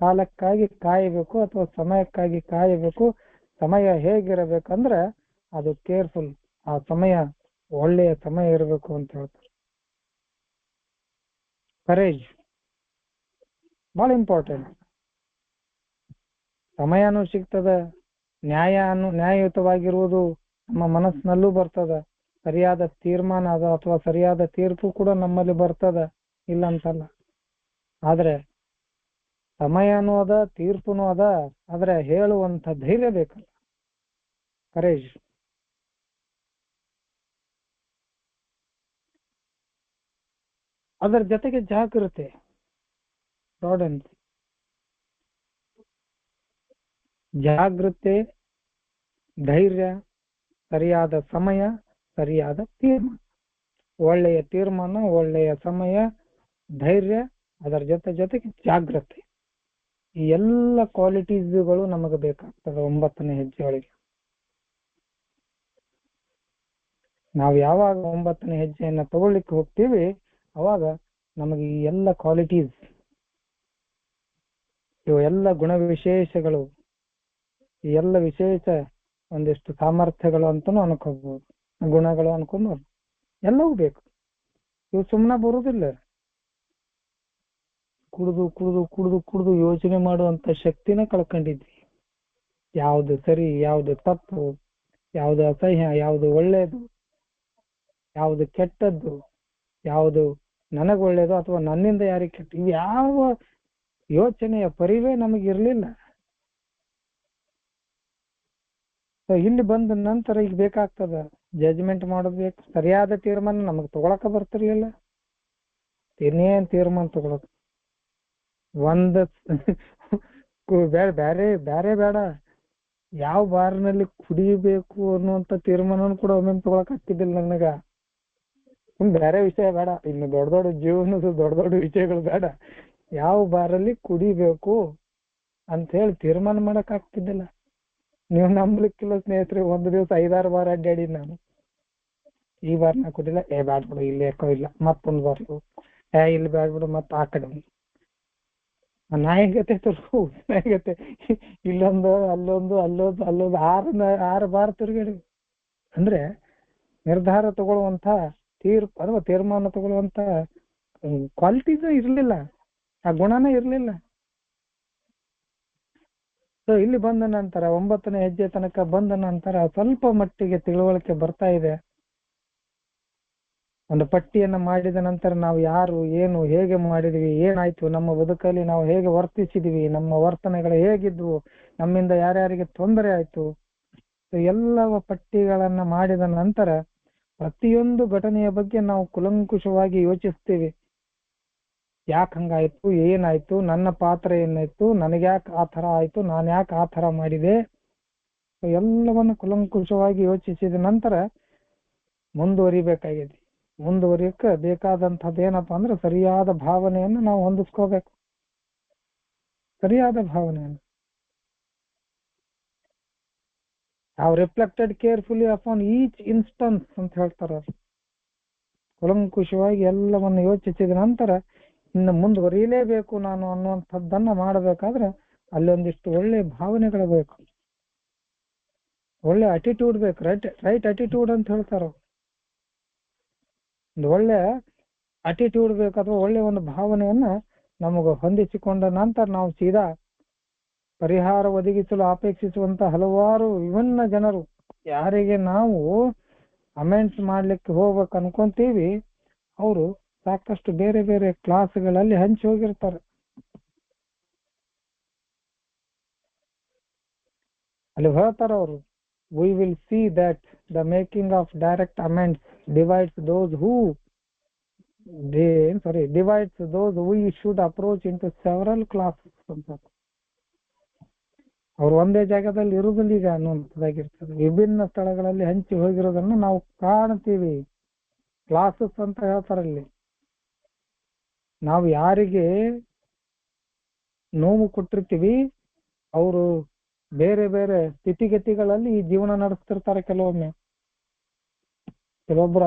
ಕಾಲಕ್ಕಾಗಿ ಕಾಯಬೇಕು ಅಥವಾ ಸಮಯಕ್ಕಾಗಿ ಕಾಯಬೇಕು. ಸಮಯ ಹೇಗಿರಬೇಕಂದ್ರೆ ಅದು ಕೇರ್ಫುಲ್, ಆ ಸಮಯ ಒಳ್ಳೆಯ ಸಮಯ ಇರಬೇಕು ಅಂತ ಹೇಳ್ತಾರೆ. ಕರೇಜ್ ಬಹಳ ಇಂಪಾರ್ಟೆಂಟ್. ಸಮಯನೂ ಸಿಗ್ತದೆ, ನ್ಯಾಯಯುತವಾಗಿರುವುದು ನಮ್ಮ ಮನಸ್ಸಿನಲ್ಲೂ ಬರ್ತದ. ಸರಿಯಾದ ತೀರ್ಮಾನ ಅದ ಅಥವಾ ಸರಿಯಾದ ತೀರ್ಪು ಕೂಡ ನಮ್ಮಲ್ಲಿ ಬರ್ತದ, ಇಲ್ಲ ಅಂತಲ್ಲ. ಆದ್ರೆ ಸಮಯನೂ ಅದ, ತೀರ್ಪುನೂ ಅದ, ಆದ್ರೆ ಹೇಳುವಂತ ಧೈರ್ಯ ಬೇಕಲ್ಲ, ಕರೇಜ್. ಅದರ ಜೊತೆಗೆ ಜಾಗೃತೆ, ಪ್ರಾಡೆನ್ಸ್. ಜಾಗೃತೆ, ಧೈರ್ಯ, ಸರಿಯಾದ ಸಮಯ, ಸರಿಯಾದ ತೀರ್ಮಾನ. ಒಳ್ಳೆಯ ತೀರ್ಮಾನ, ಒಳ್ಳೆಯ ಸಮಯ, ಧೈರ್ಯ, ಅದರ ಜೊತೆಗೆ ಜಾಗೃತೆ. ಈ ಎಲ್ಲ ಕ್ವಾಲಿಟೀಸ್ಗಳು ನಮಗೆ ಬೇಕಾಗ್ತದೆ 9ನೇ ಹೆಜ್ಜೆಯೊಳಗೆ. ನಾವು ಯಾವಾಗ 9ನೇ ಹೆಜ್ಜೆಯನ್ನ ತಗೊಳ್ಳಿಕ್ಕೆ ಹೋಗ್ತೀವಿ ಅವಾಗ ನಮಗೆ ಈ ಎಲ್ಲ ಕ್ವಾಲಿಟೀಸ್, ಇವು ಎಲ್ಲ ಗುಣ ವಿಶೇಷಗಳು, ಈ ಎಲ್ಲ ವಿಶೇಷ ಒಂದಿಷ್ಟು ಸಾಮರ್ಥ್ಯಗಳು ಅಂತಾನು ಅನ್ಕೋಬಹುದು, ಗುಣಗಳು ಅನ್ಕೊಂಬೋದು, ಎಲ್ಲವೂ ಬೇಕು. ಇವು ಸುಮ್ಮನೆ ಬರುವುದಿಲ್ಲ. ಕುಡಿದು ಕುಡಿದು ಕುಡಿದು ಕುಡಿದು ಯೋಚನೆ ಮಾಡುವಂತ ಶಕ್ತಿನ ಕಳ್ಕೊಂಡಿದ್ವಿ. ಯಾವುದು ಸರಿ, ಯಾವುದು ತಪ್ಪು, ಯಾವುದು ಅಸಹ್ಯ, ಯಾವುದು ಒಳ್ಳೆಯದು, ಯಾವುದು ಕೆಟ್ಟದ್ದು, ಯಾವುದು ನನಗೆ ಒಳ್ಳೇದು ಅಥವಾ ನನ್ನಿಂದ ಯಾರಿಗೆ ಕೆಟ್ಟ, ಇವು ಯಾವ ಯೋಚನೆಯ ಪರಿವೇ ನಮಗಿರ್ಲಿಲ್ಲ. ಇಲ್ಲಿ ಬಂದ ನಂತರ ಈಗ ಬೇಕಾಗ್ತದ ಜಜ್ಮೆಂಟ್ ಮಾಡೋದ್ಬೇಕು, ಸರಿಯಾದ ತೀರ್ಮಾನ ನಮಗ್ ತಗೊಳಕ ಬರ್ತಿರ್ಲಿಲ್ಲ. ಇನ್ನೇನ್ ತೀರ್ಮಾನ ತಗೊಳಕ್ ಒಂದ್ ಬ್ಯಾರೆ ಬ್ಯಾರೆ ಬೇಡ, ಯಾವ ಬಾರ್ನಲ್ಲಿ ಕುಡಿಬೇಕು ಅನ್ನುವಂತ ತೀರ್ಮಾನ ಕೂಡ ಒಮ್ಮೆ ತಗೊಳಕ್ ಆಗ್ತಿದ್ದಿಲ್ಲ ನನಗ. ಬೇರೆ ವಿಷಯ ಬೇಡ, ಇನ್ನು ದೊಡ್ಡ ದೊಡ್ಡ ಜೀವನದ ದೊಡ್ಡ ದೊಡ್ಡ ವಿಷಯಗಳು ಬೇಡ, ಯಾವ ಬಾರಲ್ಲಿ ಕುಡಿಬೇಕು ಅಂತ ಹೇಳಿ ತೀರ್ಮಾನ ಮಾಡಕ್ ಆಗ್ತಿದ್ದಿಲ್ಲ. ನೀವು ನಂಬ್ಲಿಕ್ಕಿಲ್ಲ ಸ್ನೇಹಿತರೆ, ಒಂದು ದಿವಸ 5-6 ಬಾರ್ ಅಡ್ಡಾಡಿ ನಾನು. ಈ ಬಾರ್ ನಾ ಕುಡಿಲ್ಲ, ಬ್ಯಾಡ್ಬಿಡು ಇಲ್ಲಿ ಯಾಕೋ ಇಲ್ಲ, ಮತ್ತೊಂದು ಬಾರ್ಲು ಇಲ್ಲಿ ಬ್ಯಾಡ್ಬಿಡು, ಮತ್ತ ಆ ಕಡೆ ನಾಯಿಗತೆ ನಾಯಿಗತೆ ಇಲ್ಲೊಂದು ಅಲ್ಲೊಂದು ಅಲ್ಲೊಂದು ಅಲ್ಲೊಂದು 6 ಬಾರ್ ತಿರುಗಾಡಿ. ಅಂದ್ರೆ ನಿರ್ಧಾರ ತಗೊಳ್ಳುವಂತ ಅಥವಾ ತೀರ್ಮಾನ ತಗೊಳ್ಳುವಂತ ಕ್ವಾಲಿಟೀಸ್ ಇರ್ಲಿಲ್ಲ, ಆ ಗುಣನೇ ಇರ್ಲಿಲ್ಲ. ಸೊ ಇಲ್ಲಿ ಬಂದ ನಂತರ 9ನೇ ಹೆಜ್ಜೆ ತನಕ ಬಂದ ನಂತರ ಸ್ವಲ್ಪ ಮಟ್ಟಿಗೆ ತಿಳುವಳಿಕೆ ಬರ್ತಾ ಇದೆ. ಒಂದು ಪಟ್ಟಿಯನ್ನ ಮಾಡಿದ ನಂತರ ನಾವು ಯಾರು, ಏನು, ಹೇಗೆ ಮಾಡಿದ್ವಿ, ಏನಾಯ್ತು, ನಮ್ಮ ಬದುಕಲ್ಲಿ ನಾವು ಹೇಗೆ ವರ್ತಿಸಿದ್ವಿ, ನಮ್ಮ ವರ್ತನೆಗಳು ಹೇಗಿದ್ವು, ನಮ್ಮಿಂದ ಯಾರ್ಯಾರಿಗೆ ತೊಂದರೆ ಆಯ್ತು, ಎಲ್ಲವ ಪಟ್ಟಿಗಳನ್ನ ಮಾಡಿದ ನಂತರ ಪ್ರತಿಯೊಂದು ಘಟನೆಯ ಬಗ್ಗೆ ನಾವು ಕುಲಂಕುಷವಾಗಿ ಯೋಚಿಸ್ತೀವಿ. ಯಾಕೆ ಹಂಗಾಯ್ತು, ಏನಾಯ್ತು, ನನ್ನ ಪಾತ್ರ ಏನಾಯ್ತು, ನನಗ್ಯಾಕೆ ಆ ಥರ ಆಯ್ತು, ನಾನು ಯಾಕೆ ಆ ಥರ ಮಾಡಿದೆ, ಎಲ್ಲವನ್ನು ಕುಲಂಕುಷವಾಗಿ ಯೋಚಿಸಿದ ನಂತರ ಮುಂದುವರಿಬೇಕಾಗಿದೆ. ಮುಂದುವರಿಯಕ್ಕೆ ಬೇಕಾದಂಥದ್ದು ಏನಪ್ಪಾ ಅಂದ್ರೆ ಸರಿಯಾದ ಭಾವನೆಯನ್ನು ನಾವು ಹೊಂದಿಸ್ಕೋಬೇಕು. ಸರಿಯಾದ ಭಾವನೆಯನ್ನು ನಾವು reflected carefully upon each instances ಅಂತ ಹೇಳ್ತಾರ. ಕುಲಂಕುಷವಾಗಿ ಎಲ್ಲವನ್ನು ಯೋಚಿಸಿದ ನಂತರ ಇನ್ನು ಮುಂದುವರಿಯಲೇಬೇಕು ನಾನು ಅನ್ನುವಂಥದ್ದನ್ನ ಮಾಡಬೇಕಾದ್ರೆ ಅಲ್ಲೊಂದಿಷ್ಟು ಒಳ್ಳೆ ಭಾವನೆಗಳು ಬೇಕು, ಒಳ್ಳೆ ಅಟಿಟ್ಯೂಡ್ ಬೇಕು. ರೈಟ್ ಅಟಿಟ್ಯೂಡ್ ಅಂತ ಹೇಳ್ತಾರ. ಒಂದು ಒಳ್ಳೆ ಅಟಿಟ್ಯೂಡ್ ಬೇಕು, ಅಥವಾ ಒಳ್ಳೆ ಒಂದು ಭಾವನೆಯನ್ನ ನಮಗ ಹೊಂದಿಸಿಕೊಂಡ ನಂತರ ನಾವು ಸೀದಾ ಪರಿಹಾರ ಒದಗಿಸಲು ಅಪೇಕ್ಷಿಸುವಂತ ಹಲವಾರು ವಿಭಿನ್ನ ಜನರು, ಯಾರಿಗೆ ನಾವು ಅಮೆಂಡ್ಸ್ ಮಾಡ್ಲಿಕ್ಕೆ ಹೋಗ್ಬೇಕು ಅನ್ಕೊಂತೀವಿ, ಅವರು ಸಾಕಷ್ಟು ಬೇರೆ ಬೇರೆ ಕ್ಲಾಸ್ಗಳಲ್ಲಿ ಹಂಚಿ ಹೋಗಿರ್ತಾರೆ. ಅಲ್ಲಿ ಹೇಳ್ತಾರ ಅವರು, we will see that the making of direct amends divides those we should approach into several classes ಅಂತ. ಅವ್ರು ಒಂದೇ ಜಾಗದಲ್ಲಿ ಇರುವುದಿಲ್ಲ ಈಗ ಅನ್ನುವಂಥದ್ದಾಗಿರ್ತದೆ, ವಿಭಿನ್ನ ಸ್ಥಳಗಳಲ್ಲಿ ಹಂಚಿ ಹೋಗಿರೋದನ್ನು ನಾವು ಕಾಣ್ತೀವಿ. ಕ್ಲಾಸಸ್ ಅಂತ ಹೇಳ್ತಾರಲ್ಲಿ. ನಾವು ಯಾರಿಗೆ ನೋವು ಕೊಟ್ಟಿರ್ತೀವಿ ಅವರು ಬೇರೆ ಬೇರೆ ಸ್ಥಿತಿಗತಿಗಳಲ್ಲಿ ಈ ಜೀವನ ನಡೆಸ್ತಿರ್ತಾರೆ. ಕೆಲವೊಬ್ರು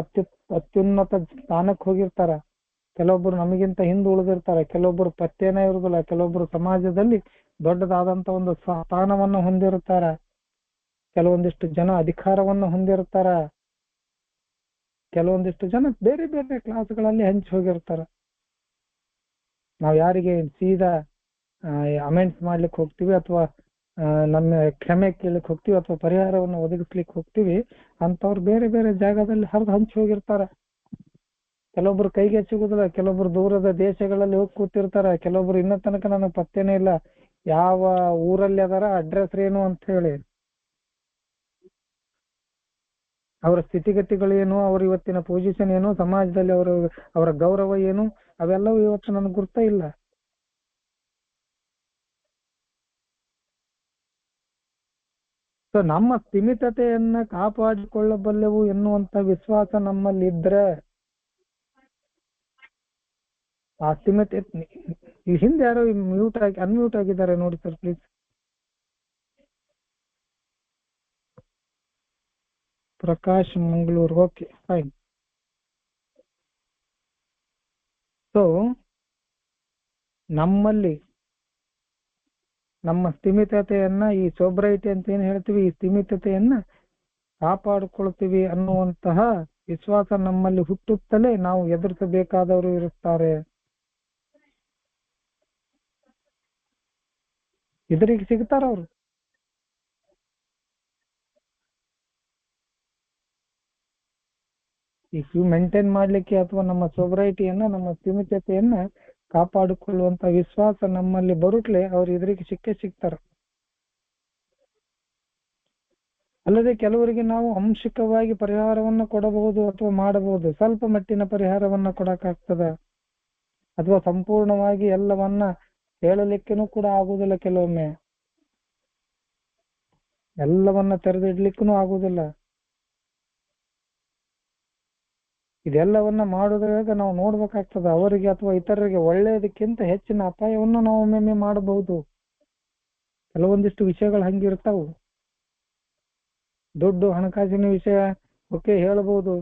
ಅತ್ಯುನ್ನತ ಸ್ಥಾನಕ್ಕೆ ಹೋಗಿರ್ತಾರ, ಕೆಲವೊಬ್ರು ನಮಗಿಂತ ಹಿಂದೆ ಉಳಿದಿರ್ತಾರೆ, ಕೆಲವೊಬ್ರು ಪತ್ತೆನೇ ಇರುದಿಲ್ಲ, ಕೆಲವೊಬ್ರು ಸಮಾಜದಲ್ಲಿ ದೊಡ್ಡದಾದಂತ ಒಂದು ಸ್ಥಾನವನ್ನು ಹೊಂದಿರ್ತಾರ, ಕೆಲವೊಂದಿಷ್ಟು ಜನ ಅಧಿಕಾರವನ್ನು ಹೊಂದಿರ್ತಾರ, ಕೆಲವೊಂದಿಷ್ಟು ಜನ ಬೇರೆ ಬೇರೆ ಕ್ಲಾಸ್ಗಳಲ್ಲಿ ಹಂಚಿ ಹೋಗಿರ್ತಾರ. ನಾವು ಯಾರಿಗೆ ಸೀದಾ ಅಮೆಂಡ್ಸ್ ಮಾಡ್ಲಿಕ್ಕೆ ಹೋಗ್ತೀವಿ ಅಥವಾ ನಮ್ಮ ಕ್ಷಮೆ ಕೇಳಲಿಕ್ಕೆ ಹೋಗ್ತೀವಿ ಅಥವಾ ಪರಿಹಾರವನ್ನು ಒದಗಿಸ್ಲಿಕ್ಕೆ ಹೋಗ್ತೀವಿ, ಅಂತವ್ರು ಬೇರೆ ಬೇರೆ ಜಾಗದಲ್ಲಿ ಹರಿದು ಹಂಚಿ ಹೋಗಿರ್ತಾರ. ಕೆಲವೊಬ್ರು ಕೈಗೆ ಸಿಗುದಿಲ್ಲ, ಕೆಲವೊಬ್ರು ದೂರದ ದೇಶಗಳಲ್ಲಿ ಹೋಗಿ ಕೂತಿರ್ತಾರ, ಕೆಲವೊಬ್ರು ಇನ್ನೂ ತನಕ ನನಗೆ ಪತ್ತೇನೇ ಇಲ್ಲ ಯಾವ ಊರಲ್ಲಿ ಅದಾರ, ಅಡ್ರೆಸ್ ಏನು ಅಂತ ಹೇಳಿ, ಅವರ ಸ್ಥಿತಿಗತಿಗಳೇನು, ಅವ್ರ ಇವತ್ತಿನ ಪೊಸಿಷನ್ ಏನು, ಸಮಾಜದಲ್ಲಿ ಅವರ ಗೌರವ ಏನು, ಅವೆಲ್ಲವೂ ಇವತ್ತು ನನಗೆ ಗುರ್ತ ಇಲ್ಲ. ಸೊ ನಮ್ಮ ಸ್ಥಿಮಿತತೆಯನ್ನ ಕಾಪಾಡಿಕೊಳ್ಳಬಲ್ಲೆವು ಎನ್ನುವಂತ ವಿಶ್ವಾಸ ನಮ್ಮಲ್ಲಿ ಇದ್ರೆ, ಆ ಸ್ಥಿಮಿತ ಈ ಹಿಂದೆ ಯಾರೋ ಅನ್ಮ್ಯೂಟ್ ಆಗಿದ್ದಾರೆ ನೋಡಿ sir please. Prakash Mangaluru, okay fine. So ನಮ್ಮಲ್ಲಿ ನಮ್ಮ ಸ್ಥಿಮಿತತೆಯನ್ನ, ಈ ಸೋಬ್ರೈಟಿ ಅಂತ ಏನ್ ಹೇಳ್ತೀವಿ, ಈ ಸ್ಥಿಮಿತತೆಯನ್ನ ಕಾಪಾಡಿಕೊಳ್ತೀವಿ ಅನ್ನುವಂತಹ ವಿಶ್ವಾಸ ನಮ್ಮಲ್ಲಿ ಹುಟ್ಟುತ್ತಲೇ ನಾವು ಎದುರಿಸಬೇಕಾದವರು ಇರುತ್ತಾರೆ. ಎದುರಿಗೆ ಸಿಗ್ತಾರ ಅವರು. ಈ ಮೇಂಟೈನ್ ಮಾಡ್ಲಿಕ್ಕೆ ಅಥವಾ ನಮ್ಮ ಸೋಬ್ರೈಟಿಯನ್ನ, ನಮ್ಮ ಸ್ಥಿಮಿತತೆಯನ್ನ ಕಾಪಾಡಿಕೊಳ್ಳುವಂತ ವಿಶ್ವಾಸ ನಮ್ಮಲ್ಲಿ ಬರುತ್ತಲೇ ಅವ್ರು ಎದುರಿಗೆ ಸಿಗ್ತಾರ. ಅಲ್ಲದೆ ಕೆಲವರಿಗೆ ನಾವು ಅಂಶಿಕವಾಗಿ ಪರಿಹಾರವನ್ನ ಕೊಡಬಹುದು ಅಥವಾ ಮಾಡಬಹುದು. ಸ್ವಲ್ಪ ಮಟ್ಟಿನ ಪರಿಹಾರವನ್ನ ಕೊಡಕ್ಕಾಗ್ತದ, ಅಥವಾ ಸಂಪೂರ್ಣವಾಗಿ ಎಲ್ಲವನ್ನ ಹೇಳಲಿಕ್ಕೂ ಕೂಡ ಆಗುದಿಲ್ಲ. ಕೆಲವೊಮ್ಮೆ ಎಲ್ಲವನ್ನ ತೆರೆದಿಡ್ಲಿಕ್ಕೂ ಆಗುದಿಲ್ಲ. ಇದೆಲ್ಲವನ್ನ ಮಾಡುವಾಗ ನಾವು ನೋಡ್ಬೇಕಾಗ್ತದ, ಅವರಿಗೆ ಅಥವಾ ಇತರರಿಗೆ ಒಳ್ಳೆಯದಕ್ಕಿಂತ ಹೆಚ್ಚಿನ ಅಪಾಯವನ್ನು ನಾವು ಒಮ್ಮೊಮ್ಮೆ ಮಾಡಬಹುದು. ಕೆಲವೊಂದಿಷ್ಟು ವಿಷಯಗಳು ಹಂಗಿರ್ತಾವು. ದುಡ್ಡು, ಹಣಕಾಸಿನ ವಿಷಯ ಓಕೆ ಹೇಳ್ಬಹುದು,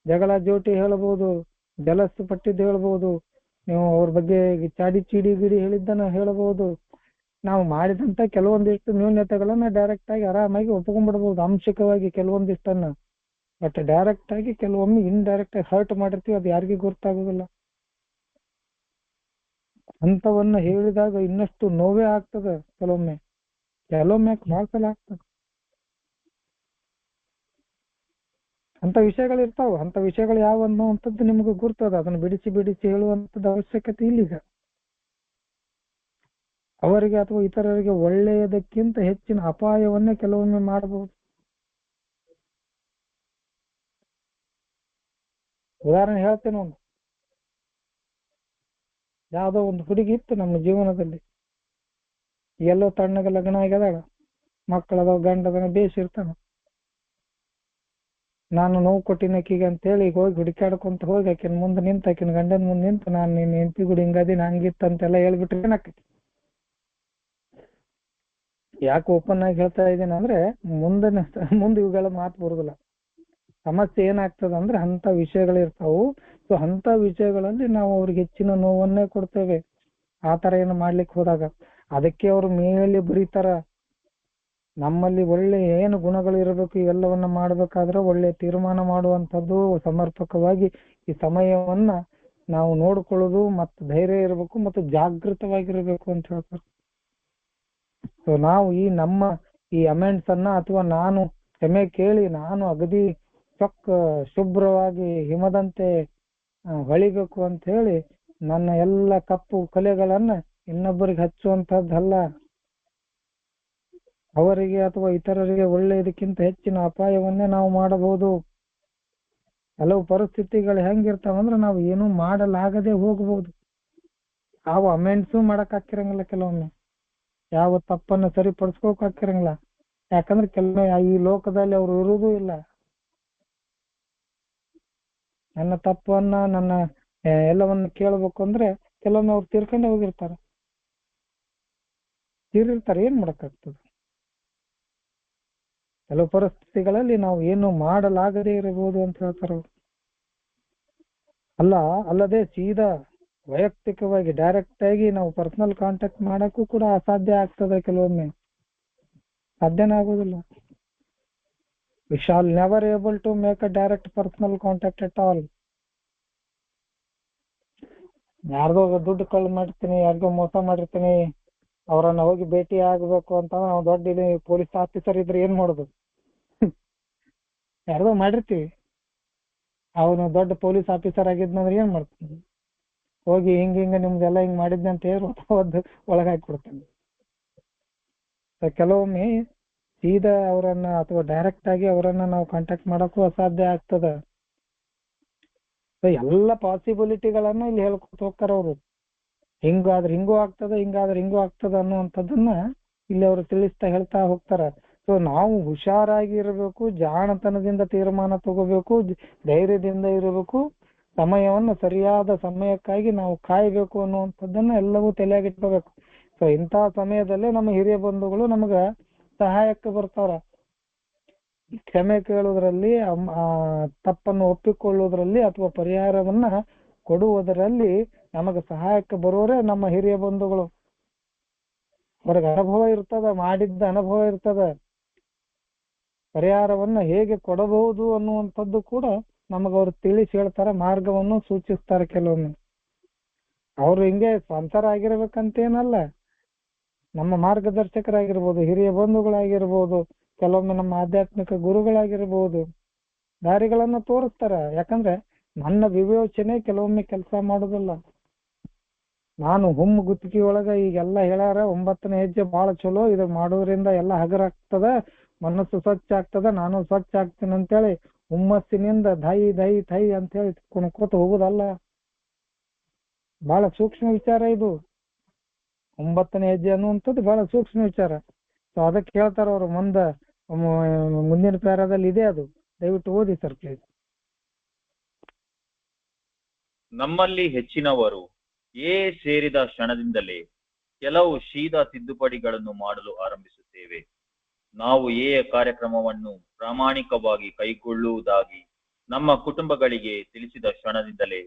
ಜಗಳ ಜೋಟಿ ಹೇಳ್ಬಹುದು, ಜಲಸ್ ಪಟ್ಟಿದ್ದು ಹೇಳ್ಬಹುದು, ನೀವು ಅವ್ರ ಬಗ್ಗೆ ಚಾಡಿ ಚೀಡಿ ಗಿಡಿ ಹೇಳಿದ್ದನ್ನ ಹೇಳ್ಬಹುದು. ನಾವು ಮಾಡಿದಂತ ಕೆಲವೊಂದಿಷ್ಟು ನ್ಯೂನ್ಯತೆಗಳನ್ನ ಡೈರೆಕ್ಟ್ ಆಗಿ ಆರಾಮಾಗಿ ಒಪ್ಕೊಂಡ್ಬಿಡ್ಬಹುದು, ಅಂಶಿಕವಾಗಿ ಕೆಲವೊಂದಿಷ್ಟನ್ನ. ಬಟ್ ಡೈರೆಕ್ಟ್ ಆಗಿ ಕೆಲವೊಮ್ಮೆ ಇಂಡೈರೆಕ್ಟ್ ಆಗಿ ಹರ್ಟ್ ಮಾಡಿರ್ತೀವಿ, ಅದು ಯಾರಿಗೂ ಗೊತ್ತಾಗೋದಿಲ್ಲ. ಅಂತವನ್ನ ಹೇಳಿದಾಗ ಇನ್ನಷ್ಟು ನೋವೇ ಆಗ್ತದ. ಕೆಲವೊಮ್ಮೆ ಬಹಳ ಸಲ ಆಗ್ತದೆ. ಅಂತ ವಿಷಯಗಳು ಇರ್ತಾವ. ಅಂತ ವಿಷಯಗಳು ಯಾವ ಅನ್ನುವಂಥದ್ದು ನಿಮ್ಗೆ ಗುರ್ತದ. ಅದನ್ನ ಬಿಡಿಸಿ ಹೇಳುವಂಥದ್ದು ಅವಶ್ಯಕತೆ ಇಲ್ಲೀಗ. ಅವರಿಗೆ ಅಥವಾ ಇತರರಿಗೆ ಒಳ್ಳೆಯದಕ್ಕಿಂತ ಹೆಚ್ಚಿನ ಅಪಾಯವನ್ನೇ ಕೆಲವೊಮ್ಮೆ ಮಾಡಬಹುದು. ಉದಾಹರಣೆ ಹೇಳ್ತೇನೆ. ಒಂದು ಯಾವ್ದೋ ಒಂದು ಹುಡುಗಿ ಇತ್ತು ನಮ್ಮ ಜೀವನದಲ್ಲಿ, ಎಲ್ಲೋ ತಣ್ಣಗ ಲಗ್ನ ಆಗ್ಯದಾಳ, ಮಕ್ಕಳದ ಗಂಡದನ ಬೇಸಿರ್ತಾನ. ನಾನು ನೋವು ಕೊಟ್ಟಿನಕ್ಕಿಗೆ ಅಂತೇಳಿ ಹೋಗಿ ಹುಡುಕಾಡ್ಕೊಂತ ಹೋಗಿ ಆಕಿನ ಮುಂದೆ ನಿಂತು, ಆಕಿನ ಗಂಡನ ಮುಂದೆ ನಿಂತು, ನಾನು ನಿನ್ನ ಹೆಂಡತಿ ಗುಡಿ ಹಿಂಗದಿನ ಹಂಗಿತ್ತಂತೆಲ್ಲ ಹೇಳ್ಬಿಟ್ರೆ ಏನಾಕತಿ? ಯಾಕೆ ಓಪನ್ ಆಗಿ ಹೇಳ್ತಾ ಇದ್ದೀನಿ ಅಂದ್ರೆ, ಮುಂದೆ ಇವುಗಳ ಮಾತು ಬರುದಿಲ್ಲ. ಸಮಸ್ಯೆ ಏನಾಗ್ತದ ಅಂದ್ರೆ ಅಂತ ವಿಷಯಗಳಿರ್ತಾವು. ಸೊ ಅಂತ ವಿಷಯಗಳಲ್ಲಿ ನಾವು ಅವ್ರಿಗೆ ಹೆಚ್ಚಿನ ನೋವನ್ನೇ ಕೊಡ್ತೇವೆ, ಆತರ ಏನು ಮಾಡ್ಲಿಕ್ಕೆ ಹೋದಾಗ. ಅದಕ್ಕೆ ಅವ್ರ ಮೇಲೆ ಬರೀತಾರ. ನಮ್ಮಲ್ಲಿ ಒಳ್ಳೆ ಏನು ಗುಣಗಳು ಇರಬೇಕು, ಇವೆಲ್ಲವನ್ನ ಮಾಡ್ಬೇಕಾದ್ರೆ ಒಳ್ಳೆ ತೀರ್ಮಾನ ಮಾಡುವಂಥದ್ದು, ಸಮರ್ಪಕವಾಗಿ ಈ ಸಮಯವನ್ನ ನಾವು ನೋಡ್ಕೊಳ್ಳೋದು, ಮತ್ತು ಧೈರ್ಯ ಇರಬೇಕು, ಮತ್ತು ಜಾಗೃತವಾಗಿರ್ಬೇಕು ಅಂತ ಹೇಳ್ತಾರೆ. ಸೊ ನಾವು ನಮ್ಮ ಈ ಅಮೆಂಡ್ಸ್ ಅನ್ನ, ಅಥವಾ ನಾನು ಕ್ಷಮೆ ಕೇಳಿ ನಾನು ಅಗದಿ ಶುಭ್ರವಾಗಿ ಹಿಮದಂತೆ ಹೊಳಿಬೇಕು ಅಂತ ಹೇಳಿ ನನ್ನ ಎಲ್ಲ ಕಪ್ಪು ಕಲೆಗಳನ್ನ ಇನ್ನೊಬ್ಬರಿಗೆ ಹಚ್ಚುವಂತದ್ದಲ್ಲ. ಅವರಿಗೆ ಅಥವಾ ಇತರರಿಗೆ ಒಳ್ಳೆಯದಕ್ಕಿಂತ ಹೆಚ್ಚಿನ ಅಪಾಯವನ್ನೇ ನಾವು ಮಾಡಬಹುದು. ಕೆಲವು ಪರಿಸ್ಥಿತಿಗಳು ಹೆಂಗಿರ್ತಾವಂದ್ರೆ ನಾವು ಏನೂ ಮಾಡಲಾಗದೆ ಹೋಗಬಹುದು. ಯಾವ ಅಮೆಂಡ್ಸು ಮಾಡಕ್ ಹಾಕಿರಂಗಿಲ್ಲ, ಕೆಲವೊಮ್ಮೆ ಯಾವ ತಪ್ಪನ್ನು ಸರಿಪಡಿಸ್ಕೋಕ್ ಹಾಕಿರಂಗಿಲ್ಲ. ಯಾಕಂದ್ರೆ ಕೆಲವೊಮ್ಮೆ ಈ ಲೋಕದಲ್ಲಿ ಅವ್ರು ಇರುವುದೂ ಇಲ್ಲ. ನನ್ನ ತಪ್ಪನ್ನ, ನನ್ನ ಎಲ್ಲವನ್ನ ಕೇಳ್ಬೇಕು ಅಂದ್ರೆ ಕೆಲವೊಮ್ಮೆ ಅವ್ರು ತೀರ್ಕೊಂಡೇ ಹೋಗಿರ್ತಾರೆ. ಏನ್ ಮಾಡಕ್ಕಾಗ್ತದೆ? ಕೆಲವು ಪರಿಸ್ಥಿತಿಗಳಲ್ಲಿ ನಾವು ಏನು ಮಾಡಲಾಗದೇ ಇರಬಹುದು ಅಂತ ಹೇಳ್ತಾರ. ಅಲ್ಲದೆ ಸೀದಾ ವೈಯಕ್ತಿಕವಾಗಿ ಡೈರೆಕ್ಟ್ ಆಗಿ ನಾವು ಪರ್ಸನಲ್ ಕಾಂಟ್ಯಾಕ್ಟ್ ಮಾಡಕ್ಕೂ ಕೂಡ ಅಸಾಧ್ಯ ಆಗ್ತದೆ. ಕೆಲವೊಮ್ಮೆ ಸಾಧ್ಯನೇ ಆಗೋದಿಲ್ಲ. We shall never able to make a direct personal contact at all. ಯಾರ್ದೋ ದುಡ್ಡು ಕಳ್ಳ ಮಾಡಿರ್ತೀನಿ, ಯಾರಿಗೋ ಮೋಸ ಮಾಡಿರ್ತೀನಿ, ಅವರನ್ನ ಹೋಗಿ ಭೇಟಿ ಆಗ್ಬೇಕು ಅಂತ ನಾವು ದೊಡ್ಡ ಪೊಲೀಸ್ ಆಫೀಸರ್ ಇದ್ರೆ ಏನ್ ಮಾಡೋದು? ಯಾರ್ದೋ ಮಾಡಿರ್ತೀವಿ, ಅವನು ದೊಡ್ಡ ಪೊಲೀಸ್ ಆಫೀಸರ್ ಆಗಿದ್ನಂದ್ರೆ ಏನ್ ಮಾಡ್ತೀನಿ? ಹೋಗಿ ಹಿಂಗ ನಿಮ್ದೆಲ್ಲ ಹಿಂಗ್ ಮಾಡಿದ್ನಿ ಅಂತ ಹೇಳಿ ಒಳಗಾಗಿ ಕೊಡ್ತೇನೆ. ಕೆಲವೊಮ್ಮೆ ಸೀದಾ ಅವರನ್ನ ಅಥವಾ ಡೈರೆಕ್ಟ್ ಆಗಿ ಅವರನ್ನ ನಾವು ಕಾಂಟ್ಯಾಕ್ಟ್ ಮಾಡಕ್ಕೂ ಅಸಾಧ್ಯ ಆಗ್ತದ. ಎಲ್ಲ ಪಾಸಿಬಿಲಿಟಿಗಳನ್ನ ಇಲ್ಲಿ ಹೇಳ್ಕೊತ ಹೋಗ್ತಾರ ಅವರು. ಹಿಂಗಾದ್ರೆ ಹಿಂಗೂ ಆಗ್ತದ, ಹಿಂಗಾದ್ರೆ ಹಿಂಗೂ ಆಗ್ತದ ಅನ್ನುವಂಥದ್ದನ್ನ ಇಲ್ಲಿ ಅವರು ತಿಳಿಸ್ತಾ ಹೇಳ್ತಾ ಹೋಗ್ತಾರ. ಸೊ ನಾವು ಹುಷಾರಾಗಿ ಇರಬೇಕು, ಜಾಣತನದಿಂದ ತೀರ್ಮಾನ ತಗೋಬೇಕು, ಧೈರ್ಯದಿಂದ ಇರಬೇಕು. ಸಮಯವನ್ನು ಸರಿಯಾದ ಸಮಯಕ್ಕಾಗಿ ನಾವು ಕಾಯಬೇಕು ಅನ್ನುವಂಥದ್ದನ್ನ ಎಲ್ಲವೂ ತಲೆಯಾಗಿಟ್ಕೋಬೇಕು. ಸೊ ಇಂತಹ ಸಮಯದಲ್ಲೇ ನಮ್ಮ ಹಿರಿಯ ಬಂಧುಗಳು ನಮಗ ಸಹಾಯಕ್ಕೆ ಬರ್ತಾರ. ಕ್ಷಮೆ ಕೇಳುವುದರಲ್ಲಿ, ತಪ್ಪನ್ನು ಒಪ್ಪಿಕೊಳ್ಳುವುದರಲ್ಲಿ ಅಥವಾ ಪರಿಹಾರವನ್ನ ಕೊಡುವುದರಲ್ಲಿ ನಮಗೆ ಸಹಾಯಕ್ಕೆ ಬರೋರೆ ನಮ್ಮ ಹಿರಿಯ ಬಂಧುಗಳು. ಅವ್ರಿಗೆ ಅನುಭವ ಇರ್ತದ, ಮಾಡಿದ್ದ ಅನುಭವ ಇರ್ತದ, ಪರಿಹಾರವನ್ನ ಹೇಗೆ ಕೊಡಬಹುದು ಅನ್ನುವಂಥದ್ದು ಕೂಡ ನಮಗ ಅವ್ರು ತಿಳಿಸಿ ಹೇಳ್ತಾರ, ಮಾರ್ಗವನ್ನು ಸೂಚಿಸ್ತಾರೆ. ಕೆಲವೊಮ್ಮೆ ಅವ್ರು ಹಿಂಗೆ ಸ್ಪಾನ್ಸರ್ ಆಗಿರ್ಬೇಕಂತೇನಲ್ಲ, ನಮ್ಮ ಮಾರ್ಗದರ್ಶಕರಾಗಿರ್ಬೋದು, ಹಿರಿಯ ಬಂಧುಗಳಾಗಿರ್ಬೋದು, ಕೆಲವೊಮ್ಮೆ ನಮ್ಮ ಆಧ್ಯಾತ್ಮಿಕ ಗುರುಗಳಾಗಿರ್ಬೋದು, ದಾರಿಗಳನ್ನ ತೋರಿಸ್ತಾರ. ಯಾಕಂದ್ರೆ ನನ್ನ ವಿವೇಚನೆ ಕೆಲವೊಮ್ಮೆ ಕೆಲಸ ಮಾಡೋದಿಲ್ಲ. ನಾನು ಗುತ್ತಿಗೆ ಒಳಗ ಈಗೆಲ್ಲ ಹೇಳ್ಯಾರ 9ನೇ ಹೆಜ್ಜೆ ಬಹಳ ಚಲೋ, ಇದು ಮಾಡೋದ್ರಿಂದ ಎಲ್ಲ ಹಗರ ಆಗ್ತದ, ಮನಸ್ಸು ಸ್ವಚ್ಛ ಆಗ್ತದ, ನಾನು ಸ್ವಚ್ಛ ಆಗ್ತೀನಿ ಅಂತೇಳಿ ಹುಮ್ಮಸ್ಸಿನಿಂದ ಧೈ ಧೈ ಥೈ ಅಂತೇಳಿ ಕುಣ್ಕೋತ ಹೋಗುದಲ್ಲ. ಬಹಳ ಸೂಕ್ಷ್ಮ ವಿಚಾರ ಇದು. 9ನೇ ಹೆಜ್ಜೆ ಅನ್ನುವಂಥದ್ದು ಬಹಳ ಸೂಕ್ಷ್ಮ ವಿಚಾರ. ಸೊ ಅದಕ್ಕೆ ಹೇಳ್ತಾರ ಅವ್ರು ಮುಂದಿನ ಪ್ಯಾರಾದಲ್ಲಿ ಇದೆ, ಅದು ದಯವಿಟ್ಟು ಓದಿ ಸರ್ ಪ್ಲೀಸ್. ನಮ್ಮಲ್ಲಿ ಹೆಚ್ಚಿನವರು ಸೇರಿದ ಕ್ಷಣದಿಂದಲೇ ಕೆಲವು ಶೀಘ್ರ ತಿದ್ದುಪಡಿಗಳನ್ನು ಮಾಡಲು ಆರಂಭಿಸುತ್ತೇವೆ. ನಾವು ಕಾರ್ಯಕ್ರಮವನ್ನು ಪ್ರಾಮಾಣಿಕವಾಗಿ ಕೈಗೊಳ್ಳುವುದಾಗಿ ನಮ್ಮ ಕುಟುಂಬಗಳಿಗೆ ತಿಳಿಸಿದ ಕ್ಷಣದಿಂದಲೇ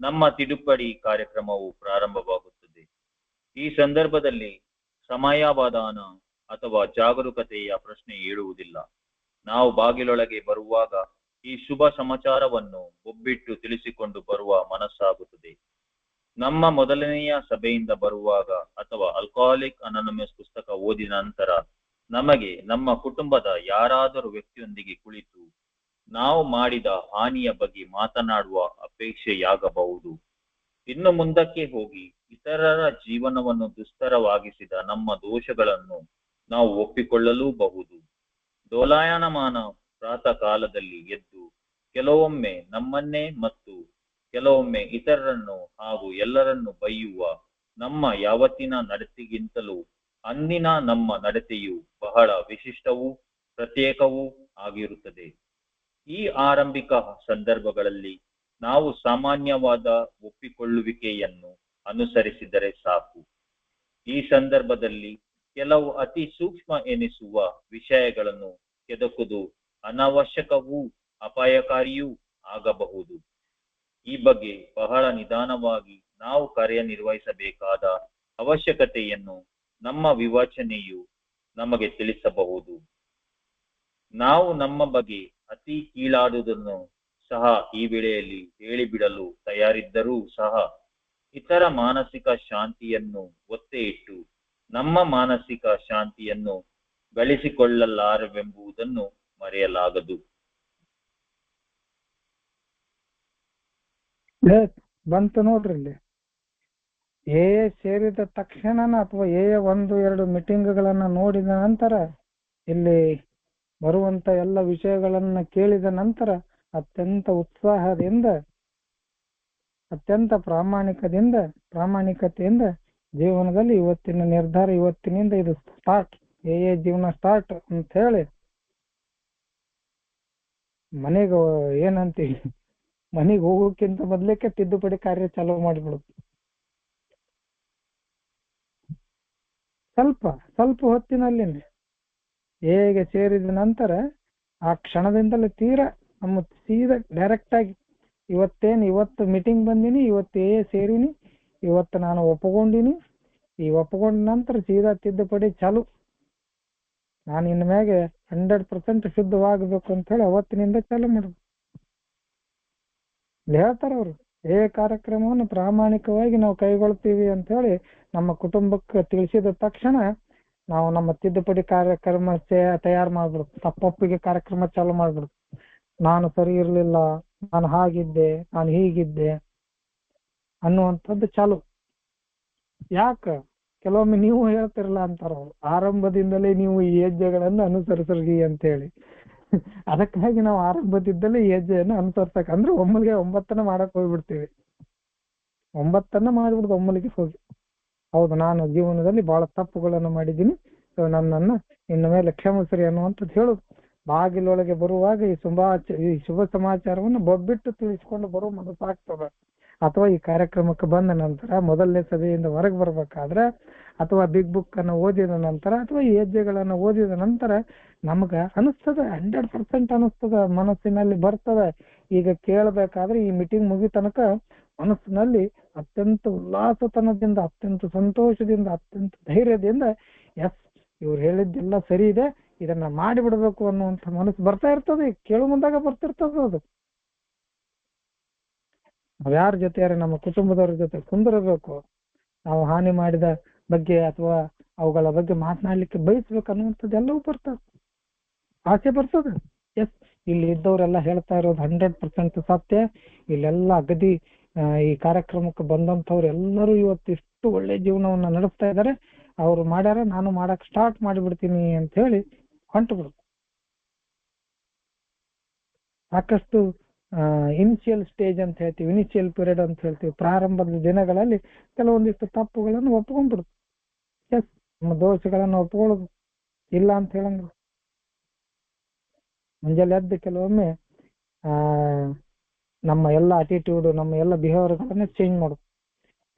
ನಮ್ಮ ತಿದ್ದುಪಡಿ ಕಾರ್ಯಕ್ರಮವು ಪ್ರಾರಂಭವಾಗುತ್ತದೆ. ಈ ಸಂದರ್ಭದಲ್ಲಿ ಸಮಯಾವಧಾನ ಅಥವಾ ಜಾಗರೂಕತೆಯ ಪ್ರಶ್ನೆ ಏಳುವುದಿಲ್ಲ. ನಾವು ಬಾಗಿಲೊಳಗೆ ಬರುವಾಗ ಈ ಶುಭ ಸಮಾಚಾರವನ್ನು ಒಬ್ಬಿಟ್ಟು ತಿಳಿಸಿಕೊಂಡು ಬರುವ ಮನಸ್ಸಾಗುತ್ತದೆ. ನಮ್ಮ ಮೊದಲನೆಯ ಸಭೆಯಿಂದ ಬರುವಾಗ ಅಥವಾ ಆಲ್ಕೋಹಾಲಿಕ್ ಅನಾನಮಸ್ ಪುಸ್ತಕ ಓದಿದ ನಂತರ ನಮಗೆ ನಮ್ಮ ಕುಟುಂಬದ ಯಾರಾದರೂ ವ್ಯಕ್ತಿಯೊಂದಿಗೆ ಕುಳಿತು ನಾವು ಮಾಡಿದ ಹಾನಿಯ ಬಗ್ಗೆ ಮಾತನಾಡುವ ಅಪೇಕ್ಷೆಯಾಗಬಹುದು. ಇನ್ನು ಮುಂದಕ್ಕೆ ಹೋಗಿ ಇತರರ ಜೀವನವನ್ನು ದುಸ್ತರವಾಗಿಸಿದ ನಮ್ಮ ದೋಷಗಳನ್ನು ನಾವು ಒಪ್ಪಿಕೊಳ್ಳಲೂಬಹುದು. ಡೋಲಾಯಮಾನ ಪ್ರಾತಃ ಕಾಲದಲ್ಲಿ ಎದ್ದು ಕೆಲವೊಮ್ಮೆ ನಮ್ಮನ್ನೇ ಮತ್ತು ಕೆಲವೊಮ್ಮೆ ಇತರರನ್ನು ಹಾಗೂ ಎಲ್ಲರನ್ನು ಬೈಯುವ ನಮ್ಮ ಯಾವತ್ತಿನ ನಡತೆಗಿಂತಲೂ ಅಂದಿನ ನಮ್ಮ ನಡತೆಯು ಬಹಳ ವಿಶಿಷ್ಟವೂ ಪ್ರತ್ಯೇಕವೂ ಆಗಿರುತ್ತದೆ. ಈ ಆರಂಭಿಕ ಸಂದರ್ಭಗಳಲ್ಲಿ ನಾವು ಸಾಮಾನ್ಯವಾದ ಒಪ್ಪಿಕೊಳ್ಳುವಿಕೆಯನ್ನು ಅನುಸರಿಸಿದರೆ ಸಾಕು. ಈ ಸಂದರ್ಭದಲ್ಲಿ ಕೆಲವು ಅತಿ ಸೂಕ್ಷ್ಮ ಎನಿಸುವ ವಿಷಯಗಳನ್ನು ಕೆದಕುವುದು ಅನಾವಶ್ಯಕವೂ ಅಪಾಯಕಾರಿಯೂ ಆಗಬಹುದು. ಈ ಬಗ್ಗೆ ಬಹಳ ನಿಧಾನವಾಗಿ ನಾವು ಕಾರ್ಯನಿರ್ವಹಿಸಬೇಕಾದ ಅವಶ್ಯಕತೆಯನ್ನು ನಮ್ಮ ವಿವೇಚನೆಯು ನಮಗೆ ತಿಳಿಸಬಹುದು. ನಾವು ನಮ್ಮ ಬಗ್ಗೆ ಅತಿ ಕೀಳಾದುದನ್ನು ಸಹ ಈ ವೇಳೆಯಲ್ಲಿ ಹೇಳಿಬಿಡಲು ತಯಾರಿದ್ದರೂ ಸಹ ಇತರ ಮಾನಸಿಕ ಶಾಂತಿಯನ್ನು ಒತ್ತೆ ಇಟ್ಟು ನಮ್ಮ ಮಾನಸಿಕ ಶಾಂತಿಯನ್ನು ಗಳಿಸಿಕೊಳ್ಳಲಾರವೆಂಬುದನ್ನು ಮರೆಯಲಾಗದು. ಬಂತು ನೋಡ್ರಿ, ಇಲ್ಲಿ ಸೇರಿದ ತಕ್ಷಣನ ಅಥವಾ 1-2 ಮೀಟಿಂಗ್ಗಳನ್ನ ನೋಡಿದ ನಂತರ, ಇಲ್ಲಿ ಬರುವಂತ ಎಲ್ಲ ವಿಷಯಗಳನ್ನ ಕೇಳಿದ ನಂತರ ಅತ್ಯಂತ ಉತ್ಸಾಹದಿಂದ, ಅತ್ಯಂತ ಪ್ರಾಮಾಣಿಕತೆಯಿಂದ ಜೀವನದಲ್ಲಿ ಇವತ್ತಿನ ನಿರ್ಧಾರ, ಇವತ್ತಿನಿಂದ ಇದು ಸ್ಟಾರ್ಟ್, ಜೀವನ ಸ್ಟಾರ್ಟ್ ಅಂತ ಹೇಳಿ ಮನೆಗೆ ಹೋಗೋಕ್ಕಿಂತ ಮೊದ್ಲಕ್ಕೆ ತಿದ್ದುಪಡಿ ಕಾರ್ಯ ಚಾಲೂ ಮಾಡಿಬಿಡುದು. ಸ್ವಲ್ಪ ಹೊತ್ತಿನಲ್ಲಿನೇ ಹೇಗೆ ಸೇರಿದ ನಂತರ ಆ ಕ್ಷಣದಿಂದಲೇ ನಮ್ಮ ಸೀದಾ ಡೈರೆಕ್ಟ್ ಆಗಿ ಇವತ್ತು ಮೀಟಿಂಗ್ ಬಂದಿನಿ, ಇವತ್ತು ಸೇರಿನಿ, ಇವತ್ತು ನಾನು ಒಪ್ಪಿಕೊಂಡಿನಿ, ಈ ಒಪ್ಪಿಕೊಂಡ ನಂತರ ಸೀದಾ ತಿದ್ದುಪಡಿ ಚಾಲು. ನಾನು ಇನ್ನು ಮ್ಯಾಗೆ 100% ಶುದ್ಧವಾಗಬೇಕು ಅಂತ ಹೇಳಿ ಅವತ್ತಿನಿಂದ ಚಾಲು ಮಾಡುದು. ಹೇಳ್ತಾರ ಅವರು, ಕಾರ್ಯಕ್ರಮವನ್ನು ಪ್ರಾಮಾಣಿಕವಾಗಿ ನಾವು ಕೈಗೊಳ್ತೀವಿ ಅಂತ ಹೇಳಿ ನಮ್ಮ ಕುಟುಂಬಕ್ಕೆ ತಿಳಿಸಿದ ತಕ್ಷಣ ನಾವು ನಮ್ಮ ತಿದ್ದುಪಡಿ ಕಾರ್ಯಕ್ರಮ ತಯಾರು ಮಾಡ್ಬಿಡುದು. ತಪ್ಪೊಪ್ಪಿಗೆ ಕಾರ್ಯಕ್ರಮ ಚಾಲು ಮಾಡ್ಬಿಡುದು. ನಾನು ಸರಿ ಇರ್ಲಿಲ್ಲ, ನಾನು ಹಾಗಿದ್ದೆ, ನಾನು ಹೀಗಿದ್ದೆ ಅನ್ನುವಂಥದ್ದು ಚಾಲು. ಕೆಲವೊಮ್ಮೆ ನೀವು ಹೇಳ್ತಿರಲ್ಲ ಅಂತಾರ ಅವ್ರು, ಆರಂಭದಿಂದಲೇ ನೀವು ಈ ಹೆಜ್ಜೆಗಳನ್ನು ಅನುಸರಿಸ್ರಿ ಅಂತ ಹೇಳಿ. ಅದಕ್ಕಾಗಿ ನಾವು ಆರಂಭದಿಂದಲೇ ಈ ಹೆಜ್ಜೆಯನ್ನು ಅನುಸರಿಸಕ್, ಅಂದ್ರೆ ಒಮ್ಮಲಿಗೆ 9 ಮಾಡಕ್ ಹೋಗ್ಬಿಡ್ತೀವಿ. 9 ಮಾಡ್ಬಿಡುದು ಒಮ್ಮಲಿಗೆ ಹೋಗಿ. ಹೌದು, ನಾನು ಜೀವನದಲ್ಲಿ ಬಹಳ ತಪ್ಪುಗಳನ್ನು ಮಾಡಿದ್ದೀನಿ, ಸೊ ನನ್ನನ್ನ ಇನ್ನು ಮೇಲೆ ಕ್ಷಮಿಸ್ರಿ ಅನ್ನುವಂಥದ್ದು ಹೇಳುದು. ಬಾಗಿಲೊಳಗೆ ಬರುವಾಗ ಈ ಶುಭ ಸಮಾಚಾರವನ್ನು ಬೊಬ್ಬಿಟ್ಟು ತಿಳಿಸ್ಕೊಂಡು ಬರೋ ಮನಸ್ಸಾಗ್ತದೆ. ಅಥವಾ ಈ ಕಾರ್ಯಕ್ರಮಕ್ಕೆ ಬಂದ ನಂತರ ಮೊದಲನೇ ಸಭೆಯಿಂದ ಹೊರಗೆ ಬರ್ಬೇಕಾದ್ರೆ, ಅಥವಾ ಬಿಗ್ ಬುಕ್ ಅನ್ನು ಓದಿದ ನಂತರ, ಅಥವಾ ಈ ಹೆಜ್ಜೆಗಳನ್ನು ಓದಿದ ನಂತರ ನಮ್ಗ ಅನಿಸ್ತದ, 100% ಅನಿಸ್ತದ, ಮನಸ್ಸಿನಲ್ಲಿ ಬರ್ತದ. ಈಗ ಕೇಳಬೇಕಾದ್ರೆ ಈ ಮೀಟಿಂಗ್ ಮುಗಿ ತನಕ ಮನಸ್ಸಿನಲ್ಲಿ ಅತ್ಯಂತ ಉಲ್ಲಾಸತನದಿಂದ, ಅತ್ಯಂತ ಸಂತೋಷದಿಂದ, ಅತ್ಯಂತ ಧೈರ್ಯದಿಂದ, ಎಸ್ ಇವ್ರು ಹೇಳಿದ್ದೆಲ್ಲ ಸರಿ ಇದೆ, ಇದನ್ನ ಮಾಡಿಬಿಡ್ಬೇಕು ಅನ್ನುವಂಥ ಮನಸ್ಸು ಬರ್ತಾ ಇರ್ತದೆ. ಕೇಳು ಮುಂದಾಗ ಬರ್ತಿರ್ತದ. ಅದು ನಾವ್ ಯಾರ ಜೊತೆ, ನಮ್ಮ ಕುಟುಂಬದವ್ರ ಜೊತೆ ಕುಂದಿರಬೇಕು, ನಾವು ಹಾನಿ ಮಾಡಿದ ಬಗ್ಗೆ ಅಥವಾ ಅವುಗಳ ಬಗ್ಗೆ ಮಾತನಾಡ್ಲಿಕ್ಕೆ ಬಯಸ್ಬೇಕು ಅನ್ನುವಂಥದ್ದು ಎಲ್ಲವೂ ಬರ್ತದೆ, ಆಸೆ ಬರ್ತದೆ. ಎಸ್ ಇಲ್ಲಿ ಇದ್ದವರೆಲ್ಲ ಹೇಳ್ತಾ ಇರೋದು 100% ಸತ್ಯ. ಇಲ್ಲೆಲ್ಲ ಅಗದಿ ಈ ಕಾರ್ಯಕ್ರಮಕ್ಕೆ ಬಂದಂಥವ್ರು ಎಲ್ಲರೂ ಇವತ್ತು ಇಷ್ಟು ಒಳ್ಳೆ ಜೀವನವನ್ನ ನಡೆಸ್ತಾ ಇದ್ದಾರೆ. ಅವ್ರು ಮಾಡ್ಯಾರ, ನಾನು ಮಾಡಕ್ ಸ್ಟಾರ್ಟ್ ಮಾಡಿಬಿಡ್ತೀನಿ ಅಂತ ಹೇಳಿ ಹೊಂಟು ಬಿಡು. ಸಾಕಷ್ಟು ಇನಿಷಿಯಲ್ ಸ್ಟೇಜ್ ಅಂತ ಹೇಳ್ತೀವಿ, ಇನಿಷಿಯಲ್ ಪೀರಿಯಡ್ ಅಂತ ಹೇಳ್ತೀವಿ. ಪ್ರಾರಂಭದ ದಿನಗಳಲ್ಲಿ ಕೆಲವೊಂದಿಷ್ಟು ತಪ್ಪುಗಳನ್ನು ಒಪ್ಕೊಂಡ್ಬಿಡುದು. ಎಸ್ ನಮ್ಮ ದೋಷಗಳನ್ನು ಒಪ್ಕೊಳ್ಳೋದು, ಇಲ್ಲ ಅಂತ ಹೇಳಂಗಿಲ್ಲ. ಮುಂಜಾನೆ ಎದ್ದು ಕೆಲವೊಮ್ಮೆ ನಮ್ಮ ಎಲ್ಲ ಅಟಿಟ್ಯೂಡ್, ನಮ್ಮ ಎಲ್ಲ ಬಿಹೇವಿಯರ್ಗಳನ್ನ ಚೇಂಜ್ ಮಾಡೋದು.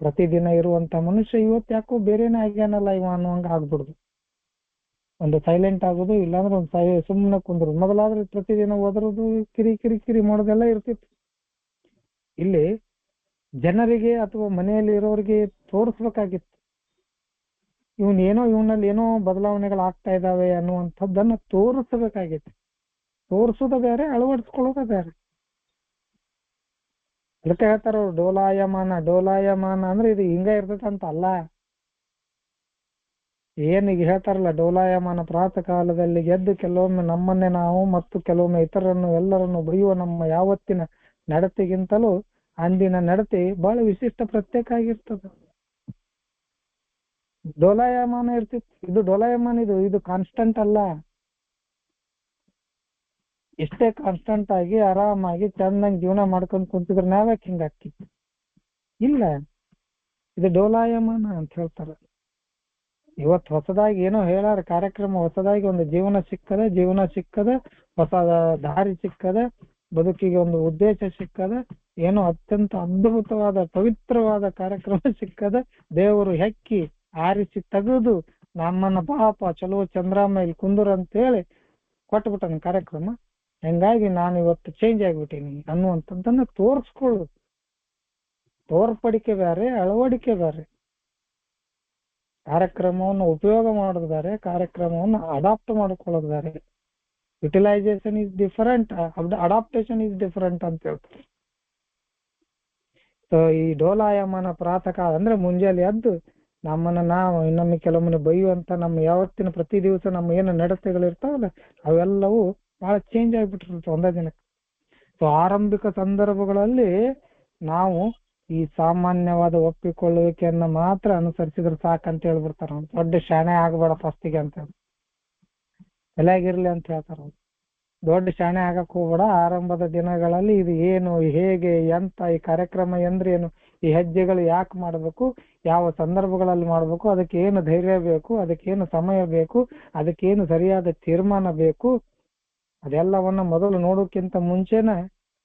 ಪ್ರತಿದಿನ ಇರುವಂತ ಮನುಷ್ಯ ಇವತ್ತು ಯಾಕೋ ಬೇರೆನೇ ಆಗ್ಯಾನಲ್ಲ ಇವ ಅನ್ನುವಂಗ ಆಗ್ಬಿಡುದು. ಒಂದು ಸೈಲೆಂಟ್ ಆಗೋದು, ಇಲ್ಲಾಂದ್ರೆ ಒಂದು ಸುಮ್ಮನೆ ಕುಂದ್ರು. ಮೊದಲಾದ್ರೆ ಪ್ರತಿದಿನ ಒದರೋದು, ಕಿರಿ ಕಿರಿ ಕಿರಿ ಮಾಡೋದೆಲ್ಲ ಇರ್ತಿತ್ತು. ಇಲ್ಲಿ ಜನರಿಗೆ ಅಥವಾ ಮನೆಯಲ್ಲಿ ಇರೋರಿಗೆ ತೋರಿಸ್ಬೇಕಾಗಿತ್ತು, ಇವನಲ್ಲಿ ಏನೋ ಬದಲಾವಣೆಗಳು ಆಗ್ತಾ ಇದಾವೆ ಅನ್ನುವಂಥದ್ದನ್ನ ತೋರಿಸಬೇಕಾಗಿತ್ತು. ತೋರಿಸೋದ ಬೇರೆ, ಅಳವಡಿಸ್ಕೊಳ್ಳೋದ ಬೇರೆ. ಅದಕ್ಕೆ ಹೇಳ್ತಾರ ಅವ್ರು ಡೋಲಾಯಮಾನ ಅಂದ್ರೆ ಇದು ಹಿಂಗ ಇರ್ತದಂತ ಅಲ್ಲ. ಏನೀಗ ಹೇಳ್ತಾರಲ್ಲ, ಡೋಲಾಯಮಾನ ಪ್ರಾತಃ ಕಾಲದಲ್ಲಿ ಎದ್ದು ಕೆಲವೊಮ್ಮೆ ನಮ್ಮನ್ನೇ ನಾವು ಮತ್ತು ಕೆಲವೊಮ್ಮೆ ಇತರರನ್ನು ಎಲ್ಲರನ್ನು ಬೈಯುವ ನಮ್ಮ ಯಾವತ್ತಿನ ನಡತೆಗಿಂತಲೂ ಅಂದಿನ ನಡತೆ ಬಹಳ ವಿಶಿಷ್ಟ ಪ್ರತ್ಯೇಕ ಆಗಿರ್ತದ. ಡೋಲಾಯಮಾನ ಇರ್ತಿತ್ತು. ಇದು ಡೋಲಾಯಮಾನ, ಇದು ಕಾನ್ಸ್ಟಂಟ್ ಅಲ್ಲ. ಎಷ್ಟೇ ಕಾನ್ಸ್ಟಂಟ್ ಆಗಿ ಆರಾಮಾಗಿ ಚಂದಂಗ್ ಜೀವನ ಮಾಡ್ಕೊಂಡ್ ಕುಂತಿದ್ರೆ ನಾವ್ಯಾಕೆ ಹಿಂಗ ಆಗ್ತಿತ್ತು? ಇಲ್ಲ, ಇದು ಡೋಲಾಯಮಾನ ಅಂತ ಹೇಳ್ತಾರ. ಇವತ್ತು ಹೊಸದಾಗಿ ಏನೋ ಹೇಳಾರ ಕಾರ್ಯಕ್ರಮ, ಹೊಸದಾಗಿ ಒಂದು ಜೀವನ ಸಿಕ್ಕದ, ಹೊಸ ದಾರಿ ಸಿಕ್ಕದ, ಬದುಕಿಗೆ ಒಂದು ಉದ್ದೇಶ ಸಿಕ್ಕದ, ಏನೋ ಅತ್ಯಂತ ಅದ್ಭುತವಾದ ಪವಿತ್ರವಾದ ಕಾರ್ಯಕ್ರಮ ಸಿಕ್ಕದ. ದೇವರು ಹೆಕ್ಕಿ ಆರಿಸಿ ತೆಗೆದು ನಮ್ಮನ್ನ ಪಾಪ ಚಲೋ ಚಂದ್ರಾಮ ಇಲ್ಲಿ ಕುಂದೂರ್ ಅಂತ ಹೇಳಿ ಕೊಟ್ಬಿಟ್ಟನ ಕಾರ್ಯಕ್ರಮ. ಹಂಗಾಗಿ ನಾನು ಇವತ್ತು ಚೇಂಜ್ ಆಗ್ಬಿಟ್ಟೀನಿ ಅನ್ನುವಂಥದ್ದನ್ನ ತೋರಿಸ್ಕೊಳ್ಳೋದು. ತೋರ್ಪಡಿಕೆ ಬೇರೆ, ಅಳವಡಿಕೆ ಬೇರೆ. ಕಾರ್ಯಕ್ರಮವನ್ನು ಉಪಯೋಗ ಮಾಡೋದು ಬೇರೆ, ಕಾರ್ಯಕ್ರಮವನ್ನು ಅಡಾಪ್ಟ್ ಮಾಡ್ಕೊಳ್ಳೋದು ಬೇರೆ. Utilisation is different, adaptation is different ಅಂತ ಹೇಳ್ತಾರೆ. ಸೊ ಈ ಡೋಲಾಯಮಾನ ಪ್ರಾತಃ ಕಾಲ ಅಂದ್ರೆ ಮುಂಜಾನೆ ಎದ್ದು ನಮ್ಮನ್ನ ನಾವು ಇನ್ನೊಮ್ಮೆ ಕೆಲವೊಮ್ಮೆ ಬೈಯುವಂತ ನಮ್ಮ ಯಾವತ್ತಿನ ಪ್ರತಿ ದಿವಸ ನಮ್ಮ ಏನು ನಡತೆಗಳಿರ್ತಾವಲ್ಲ ಅವೆಲ್ಲವೂ ಬಹಳ ಚೇಂಜ್ ಆಗ್ಬಿಟ್ಟಿರುತ್ತೆ ಒಂದೇ ದಿನಕ್ಕೆ. ಸೊ ಆರಂಭಿಕ ಸಂದರ್ಭಗಳಲ್ಲಿ ನಾವು ಈ ಸಾಮಾನ್ಯವಾದ ಒಪ್ಪಿಕೊಳ್ಳುವಿಕೆಯನ್ನ ಮಾತ್ರ ಅನುಸರಿಸಿದ್ರೆ ಸಾಕಂತ ಹೇಳ್ಬಿಡ್ತಾರ. ದೊಡ್ಡ ಶಾಣೆ ಆಗ್ಬೇಡ ಫಸ್ಟಿಗೆ ಅಂತ ಹೇಳಿ, ತಲೆಯಾಗಿರ್ಲಿ ಅಂತ ಹೇಳ್ತಾರ. ದೊಡ್ಡ ಶಾಣೆ ಆಗಕ್ ಹೋಗ್ಬೇಡ. ಆರಂಭದ ದಿನಗಳಲ್ಲಿ ಇದು ಏನು, ಹೇಗೆ, ಎಂತ, ಈ ಕಾರ್ಯಕ್ರಮ ಎಂದ್ರೇನು, ಈ ಹೆಜ್ಜೆಗಳು ಯಾಕೆ ಮಾಡ್ಬೇಕು, ಯಾವ ಸಂದರ್ಭಗಳಲ್ಲಿ ಮಾಡ್ಬೇಕು, ಅದಕ್ಕೆ ಏನು ಧೈರ್ಯ ಬೇಕು, ಅದಕ್ಕೇನು ಸಮಯ ಬೇಕು, ಅದಕ್ಕೇನು ಸರಿಯಾದ ತೀರ್ಮಾನ ಬೇಕು, ಅದೆಲ್ಲವನ್ನ ಮೊದಲು ನೋಡೋಕ್ಕಿಂತ ಮುಂಚೆನೆ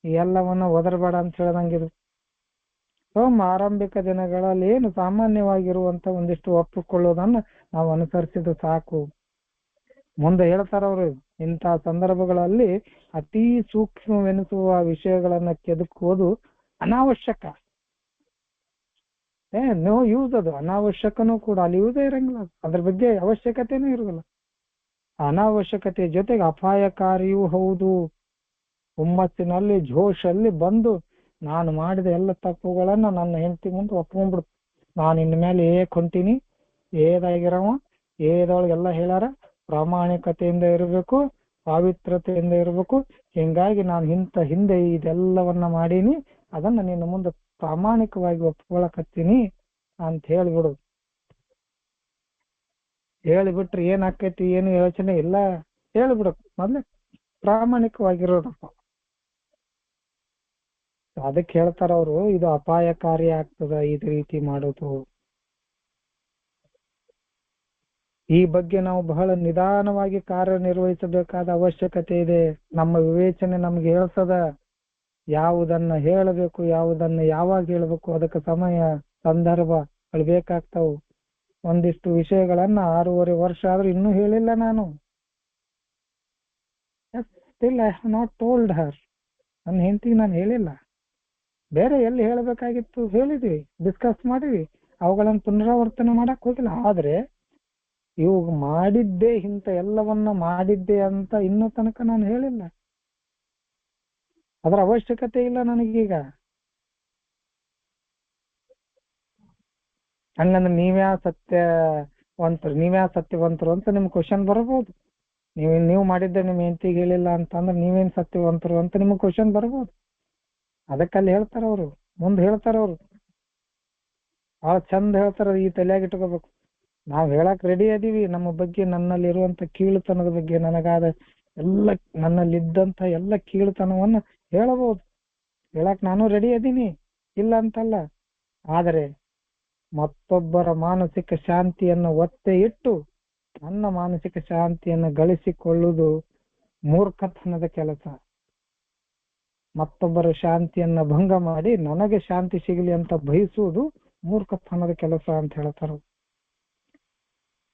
ಈ ಎಲ್ಲವನ್ನ ಒದರಬೇಡ ಅಂತ ಹೇಳ್ದಂಗಿರು. ಆರಂಭಿಕ ದಿನಗಳಲ್ಲಿ ಏನು ಸಾಮಾನ್ಯವಾಗಿರುವಂತ ಒಂದಿಷ್ಟು ಒಪ್ಪಿಕೊಳ್ಳೋದನ್ನ ನಾವು ಅನುಸರಿಸಿದ್ರೆ ಸಾಕು. ಮುಂದೆ ಹೇಳ್ತಾರ ಅವರು, ಇಂಥ ಸಂದರ್ಭಗಳಲ್ಲಿ ಅತಿ ಸೂಕ್ಷ್ಮವೆನಿಸುವ ವಿಷಯಗಳನ್ನ ಕೆದಕುವುದು ಅನಾವಶ್ಯಕ. ನೋ ಯೂಸ್, ಅದು ಅನಾವಶ್ಯಕನೂ ಕೂಡ. ಅಲ್ಲಿ ಯೂಸೇ ಇರಂಗಿಲ್ಲ, ಅದ್ರ ಬಗ್ಗೆ ಅವಶ್ಯಕತೆನೂ ಇರೋದಿಲ್ಲ. ಅನಾವಶ್ಯಕತೆ ಜೊತೆಗೆ ಅಪಾಯಕಾರಿಯೂ ಹೌದು. ಹುಮ್ಮಸ್ಸಿನಲ್ಲಿ ಜೋಶಲ್ಲಿ ಬಂದು ನಾನು ಮಾಡಿದ ಎಲ್ಲ ತಪ್ಪುಗಳನ್ನ ನನ್ನ ಹೆಂಡತಿ ಮುಂದೆ ಒಪ್ಕೊಂಡ್ಬಿಡ್ತು. ನಾನು ಇನ್ ಮೇಲೆ ಹೊಂಟೀನಿ, ಏದಾಗಿರವ, ಏದೊಳಗೆಲ್ಲ ಹೇಳ್ಯಾರ, ಪ್ರಾಮಾಣಿಕತೆಯಿಂದ ಇರಬೇಕು, ಪಾವಿತ್ರತೆಯಿಂದ ಇರಬೇಕು, ಹಿಂಗಾಗಿ ನಾನು ಹಿಂದೆ ಇದೆಲ್ಲವನ್ನ ಮಾಡೀನಿ, ಅದನ್ನ ನಿನ್ನ ಮುಂದೆ ಪ್ರಾಮಾಣಿಕವಾಗಿ ಒಪ್ಕೊಳಕತ್ತೀನಿ ಅಂತ ಹೇಳಿಬಿಡುದು. ಹೇಳಿಬಿಟ್ರೆ ಏನಾಕೈತಿ, ಏನು ಯೋಚನೆ ಇಲ್ಲ, ಹೇಳಿಬಿಡಕ್ ಮೊದ್ಲೆ ಪ್ರಾಮಾಣಿಕವಾಗಿರೋದಪ್ಪ. ಅದಕ್ಕೆ ಹೇಳ್ತಾರ ಅವರು, ಇದು ಅಪಾಯಕಾರಿ ಆಗ್ತದ ಇದು ರೀತಿ ಮಾಡೋದು. ಈ ಬಗ್ಗೆ ನಾವು ಬಹಳ ನಿಧಾನವಾಗಿ ಕಾರ್ಯನಿರ್ವಹಿಸಬೇಕಾದ ಅವಶ್ಯಕತೆ ಇದೆ. ನಮ್ಮ ವಿವೇಚನೆ ನಮ್ಗೆ ಹೇಳ್ತದ ಯಾವುದನ್ನ ಹೇಳಬೇಕು, ಯಾವುದನ್ನ ಯಾವಾಗ ಹೇಳ್ಬೇಕು, ಅದಕ್ಕೆ ಸಮಯ ಸಂದರ್ಭಗಳು ಬೇಕಾಗ್ತಾವು. ಒಂದಿಷ್ಟು ವಿಷಯಗಳನ್ನ 6.5 ವರ್ಷ ಆದ್ರೂ ಇನ್ನೂ ಹೇಳಿಲ್ಲ ನಾನು. Still I have not told ಹರ್. ನನ್ನ ಹೆಂಡತಿಗೆ ನಾನು ಹೇಳಿಲ್ಲ. ಬೇರೆ ಎಲ್ಲಿ ಹೇಳಬೇಕಾಗಿತ್ತು ಹೇಳಿದ್ವಿ, ಡಿಸ್ಕಸ್ ಮಾಡಿದ್ವಿ, ಅವುಗಳನ್ನು ಪುನರಾವರ್ತನೆ ಮಾಡಕ್ ಹೋಗಿಲ್ಲ. ಆದ್ರೆ ಇವು ಮಾಡಿದ್ದೆ, ಇಂಥ ಎಲ್ಲವನ್ನ ಮಾಡಿದ್ದೆ ಅಂತ ಇನ್ನೂ ತನಕ ನಾನು ಹೇಳಿಲ್ಲ. ಅದರ ಅವಶ್ಯಕತೆ ಇಲ್ಲ ನನಗೀಗ. ಹಂಗಂದ್ರೆ ನೀವ್ಯಾ ಸತ್ಯವಂತರು ಅಂತ ನಿಮ್ ಕ್ವಶನ್ ಬರಬಹುದು. ನೀವು ಮಾಡಿದ್ದೆ ನಿಮ್ ಹೆಂಡತಿಗೆ ಹೇಳಿಲ್ಲ ಅಂತಂದ್ರೆ ನೀವೇನ್ ಸತ್ಯವಂತರು ಅಂತ ನಿಮ್ಗೆ ಕ್ವಶನ್ ಬರ್ಬೋದು. ಅದಕ್ಕಲ್ಲಿ ಹೇಳ್ತಾರ ಅವ್ರು, ಮುಂದೆ ಹೇಳ್ತಾರ ಅವ್ರು, ಬಹಳ ಚಂದ ಹೇಳ್ತಾರ. ಈ ತಲೆಯಾಗಿ ಇಟ್ಕೋಬೇಕು. ನಾವ್ ಹೇಳಕ್ ರೆಡಿ ಅದೀವಿ. ನಮ್ಮ ಬಗ್ಗೆ, ನನ್ನಲ್ಲಿ ಇರುವಂತ ಕೀಳುತನದ ಬಗ್ಗೆ, ನನಗಾದ ಎಲ್ಲ, ನನ್ನಲ್ಲಿದ್ದಂತ ಎಲ್ಲ ಕೀಳುತನವನ್ನ ಹೇಳಬಹುದು. ಹೇಳಕ್ ನಾನು ರೆಡಿ ಅದೀನಿ, ಇಲ್ಲ ಅಂತಲ್ಲ. ಆದರೆ ಮತ್ತೊಬ್ಬರ ಮಾನಸಿಕ ಶಾಂತಿಯನ್ನು ಒತ್ತೆ ಇಟ್ಟು ನನ್ನ ಮಾನಸಿಕ ಶಾಂತಿಯನ್ನು ಗಳಿಸಿಕೊಳ್ಳುವುದು ಮೂರ್ಖತನದ ಕೆಲಸ. ಮತ್ತೊಬ್ಬರ ಶಾಂತಿಯನ್ನ ಭಂಗ ಮಾಡಿ ನನಗೆ ಶಾಂತಿ ಸಿಗಲಿ ಅಂತ ಬಯಸುವುದು ಮೂರ್ಖತನದ ಕೆಲಸ ಅಂತ ಹೇಳ್ತಾರ.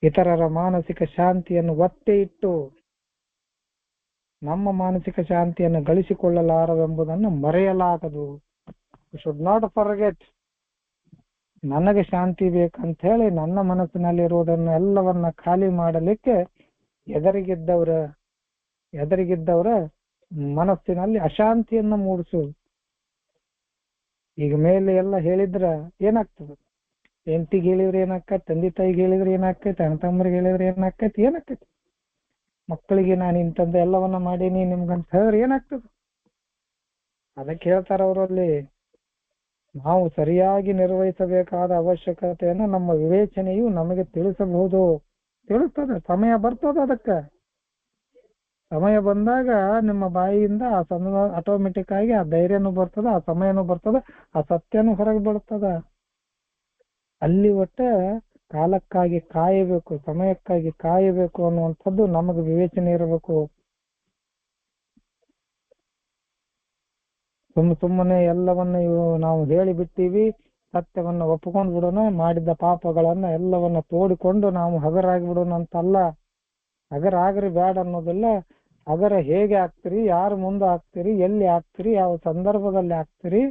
ಇತರರ ಮಾನಸಿಕ ಶಾಂತಿಯನ್ನು ಒತ್ತೆ ಇಟ್ಟು ನಮ್ಮ ಮಾನಸಿಕ ಶಾಂತಿಯನ್ನು ಗಳಿಸಿಕೊಳ್ಳಲಾರವೆಂಬುದನ್ನು ಮರೆಯಲಾಗದು. Should not forget. ನನಗೆ ಶಾಂತಿ ಬೇಕಂತ ಹೇಳಿ ನನ್ನ ಮನಸ್ಸಿನಲ್ಲಿರುವುದನ್ನ ಎಲ್ಲವನ್ನ ಖಾಲಿ ಮಾಡಲಿಕ್ಕೆ ಎದುರಿಗಿದ್ದವರ ಮನಸ್ಸಿನಲ್ಲಿ ಅಶಾಂತಿಯನ್ನ ಮೂಡಿಸುವುದು. ಈಗ ಮೇಲೆ ಎಲ್ಲ ಹೇಳಿದ್ರ ಏನಾಗ್ತದೆ? ಹೆಂಡತಿಗೆ ಹೇಳಿದ್ರೆ ಏನಾಕೈತಿ, ತಂದೆ ತಾಯಿಗೆ ಹೇಳಿದ್ರೆ ಏನಾಕೈತಿ, ಅಣ್ಣ ತಮ್ಮರಿಗೆ ಹೇಳಿದ್ರೆ ಏನಾಕೈತಿ, ಮಕ್ಕಳಿಗೆ ನಾನು ಇಂಥದ್ದು ಎಲ್ಲವನ್ನ ಮಾಡೀನಿ ನಿಮ್ಗಂತ ಹೇಳಿದ್ರೆ ಏನಾಗ್ತದೆ? ಅದಕ್ಕೆ ಹೇಳ್ತಾರ ಅವರಲ್ಲಿ, ನಾವು ಸರಿಯಾಗಿ ನಿರ್ವಹಿಸಬೇಕಾದ ಅವಶ್ಯಕತೆಯನ್ನು ನಮ್ಮ ವಿವೇಚನೆಯು ನಮಗೆ ತಿಳಿಸ್ತದೆ. ಸಮಯ ಬರ್ತದ. ಅದಕ್ಕೆ ಸಮಯ ಬಂದಾಗ ನಿಮ್ಮ ಬಾಯಿಯಿಂದ ಆ ಸಮಯ ಆಟೋಮೆಟಿಕ್ ಆಗಿ ಆ ಧೈರ್ಯನೂ ಬರ್ತದ, ಆ ಸಮಯನೂ ಬರ್ತದ, ಆ ಸತ್ಯನೂ ಹೊರಗೆ ಬರ್ತದ. ಅಲ್ಲಿ ಒಟ್ಟೆ ಕಾಲಕ್ಕಾಗಿ ಕಾಯಬೇಕು, ಸಮಯಕ್ಕಾಗಿ ಕಾಯಬೇಕು ಅನ್ನುವಂಥದ್ದು ನಮಗೆ ವಿವೇಚನೆ ಇರಬೇಕು. ಸುಮ್ಮನೆ ಎಲ್ಲವನ್ನ ನಾವು ಹೇಳಿ ಬಿಡ್ತೀವಿ, ಸತ್ಯವನ್ನ ಒಪ್ಪಿಕೊಂಡು ಬಿಡೋಣ, ಮಾಡಿದ ಪಾಪಗಳನ್ನ ಎಲ್ಲವನ್ನ ತೋಡಿಕೊಂಡು ನಾವು ಹಗರಾಗಿ ಬಿಡೋಣ ಅಂತಲ್ಲ. ಹಗರಾಗ್ರಿ ಬ್ಯಾಡ ಅನ್ನೋದಿಲ್ಲ. ಹಗರ ಹೇಗೆ ಆಗ್ತೀರಿ, ಯಾರು ಮುಂದೆ ಆಗ್ತೀರಿ, ಎಲ್ಲಿ ಆಗ್ತೀರಿ, ಯಾವ ಸಂದರ್ಭದಲ್ಲಿ ಆಗ್ತೀರಿ,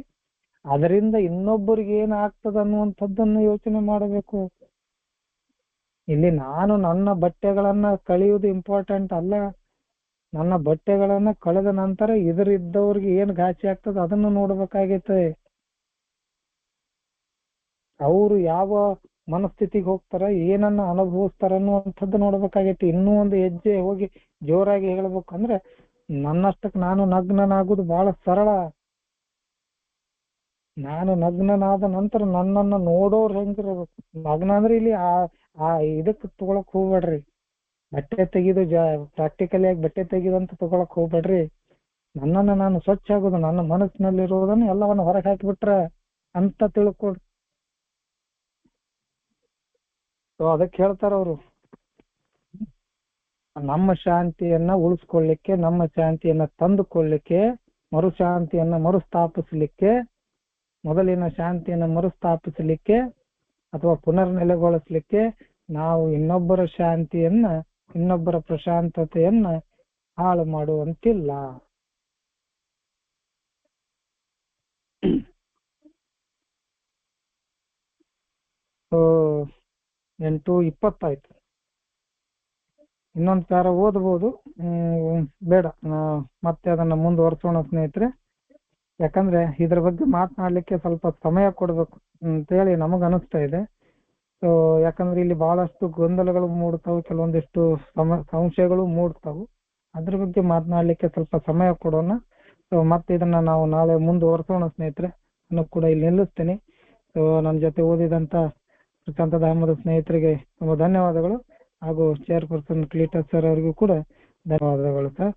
ಅದರಿಂದ ಇನ್ನೊಬ್ಬರಿಗೆ ಏನ್ ಆಗ್ತದ ಅನ್ನುವಂಥದ್ದನ್ನು ಯೋಚನೆ ಮಾಡಬೇಕು. ಇಲ್ಲಿ ನಾನು ನನ್ನ ಬಟ್ಟೆಗಳನ್ನ ಕಳೆಯುವುದು ಇಂಪಾರ್ಟೆಂಟ್ ಅಲ್ಲ. ನನ್ನ ಬಟ್ಟೆಗಳನ್ನ ಕಳೆದ ನಂತರ ಇದರಿದ್ದವ್ರಿಗೆ ಏನ್ ಘಾಸಿ ಆಗ್ತದ ಅದನ್ನು ನೋಡ್ಬೇಕಾಗೈತೆ. ಅವರು ಯಾವ ಮನಸ್ಥಿತಿಗೆ ಹೋಗ್ತಾರ, ಏನನ್ನ ಅನುಭವಿಸ್ತಾರ ಅನ್ನುವಂಥದ್ದು ನೋಡ್ಬೇಕಾಗೈತಿ. ಇನ್ನೂ ಒಂದು ಹೆಜ್ಜೆ ಹೋಗಿ ಜೋರಾಗಿ ಹೇಳ್ಬೇಕಂದ್ರೆ, ನನ್ನಷ್ಟಕ್ಕೆ ನಾನು ನಗ್ನನಾಗುದು ಬಹಳ ಸರಳ. ನಾನು ನಗ್ನನಾದ ನಂತರ ನನ್ನನ್ನು ನೋಡೋರು ಹೆಂಗಿರ್ಬೇಕು. ನಗ್ನ ಅಂದ್ರೆ ಇಲ್ಲಿ ಆ ಇದಕ್ಕೆ ತಗೊಳಕ್ ಹೋಗ್ಬೇಡ್ರಿ. ಬಟ್ಟೆ ತೆಗೆದು ಪ್ರಾಕ್ಟಿಕಲಿ ಆಗಿ ಬಟ್ಟೆ ತೆಗೆದಂತ ತಗೊಳಕ್ ಹೋಗ್ಬೇಡ್ರಿ. ನನ್ನನ್ನು ನಾನು ಸ್ವಚ್ಛ ಆಗೋದು, ನನ್ನ ಮನಸ್ಸಿನಲ್ಲಿರೋದನ್ನು ಎಲ್ಲವನ್ನ ಹೊರಗೆ ಹಾಕಿಬಿಟ್ರೆ ಅಂತ ತಿಳ್ಕೊಡ್ರಿ. ಸೊ ಅದಕ್ಕೆ ಹೇಳ್ತಾರ ಅವರು, ನಮ್ಮ ಶಾಂತಿಯನ್ನ ಉಳಿಸ್ಕೊಳ್ಳಿಕ್ಕೆ, ನಮ್ಮ ಶಾಂತಿಯನ್ನ ತಂದುಕೊಳ್ಳಿಕ್ಕೆ, ಮರುಶಾಂತಿಯನ್ನ ಮರುಸ್ಥಾಪಿಸ್ಲಿಕ್ಕೆ, ಮೊದಲಿನ ಶಾಂತಿಯನ್ನ ಮರುಸ್ಥಾಪಿಸಲಿಕ್ಕೆ ಅಥವಾ ಪುನರ್ನೆಲೆಗೊಳಿಸ್ಲಿಕ್ಕೆ ನಾವು ಇನ್ನೊಬ್ಬರ ಶಾಂತಿಯನ್ನ, ಇನ್ನೊಬ್ಬರ ಪ್ರಶಾಂತತೆಯನ್ನ ಹಾಳು ಮಾಡುವಂತಿಲ್ಲ. ಸೊ 8:20 ಆಯ್ತು. ಇನ್ನೊಂದು ಪ್ಯಾರ ಓದ್ಬೋದು, ಬೇಡ ಮತ್ತೆ ಅದನ್ನ ಮುಂದುವರ್ಸೋಣ ಸ್ನೇಹಿತರೆ. ಯಾಕಂದ್ರೆ ಇದ್ರ ಬಗ್ಗೆ ಮಾತನಾಡ್ಲಿಕ್ಕೆ ಸ್ವಲ್ಪ ಸಮಯ ಕೊಡ್ಬೇಕು ಅಂತೇಳಿ ನಮಗ್ ಅನಿಸ್ತಾ ಇದೆ. ಸೊ ಯಾಕಂದ್ರೆ ಇಲ್ಲಿ ಬಹಳಷ್ಟು ಗೊಂದಲಗಳು ಮೂಡ್ತಾವು, ಕೆಲವೊಂದಿಷ್ಟು ಸಂಶಯಗಳು ಮೂಡ್ತಾವು. ಅದ್ರ ಬಗ್ಗೆ ಮಾತನಾಡ್ಲಿಕ್ಕೆ ಸ್ವಲ್ಪ ಸಮಯ ಕೊಡೋಣ. ಸೊ ಮತ್ತೆ ಇದನ್ನ ನಾವು ನಾಳೆ ಮುಂದುವರ್ಸೋಣ ಸ್ನೇಹಿತರೆ. ನಾನು ಕೂಡ ಇಲ್ಲಿ ನಿಲ್ಲಿಸ್ತೇನೆ. ಸೊ ನನ್ನ ಜೊತೆ ಓದಿದಂತ ಪ್ರಶಾಂತ ಅಹಮದ್ ಸ್ನೇಹಿತರಿಗೆ ತುಂಬಾ ಧನ್ಯವಾದಗಳು, ಹಾಗೂ ಚೇರ್ಪರ್ಸನ್ ಕ್ಲೀಟಸ್ ಸರ್ ಅವರಿಗೂ ಕೂಡ ಧನ್ಯವಾದಗಳು ಸರ್.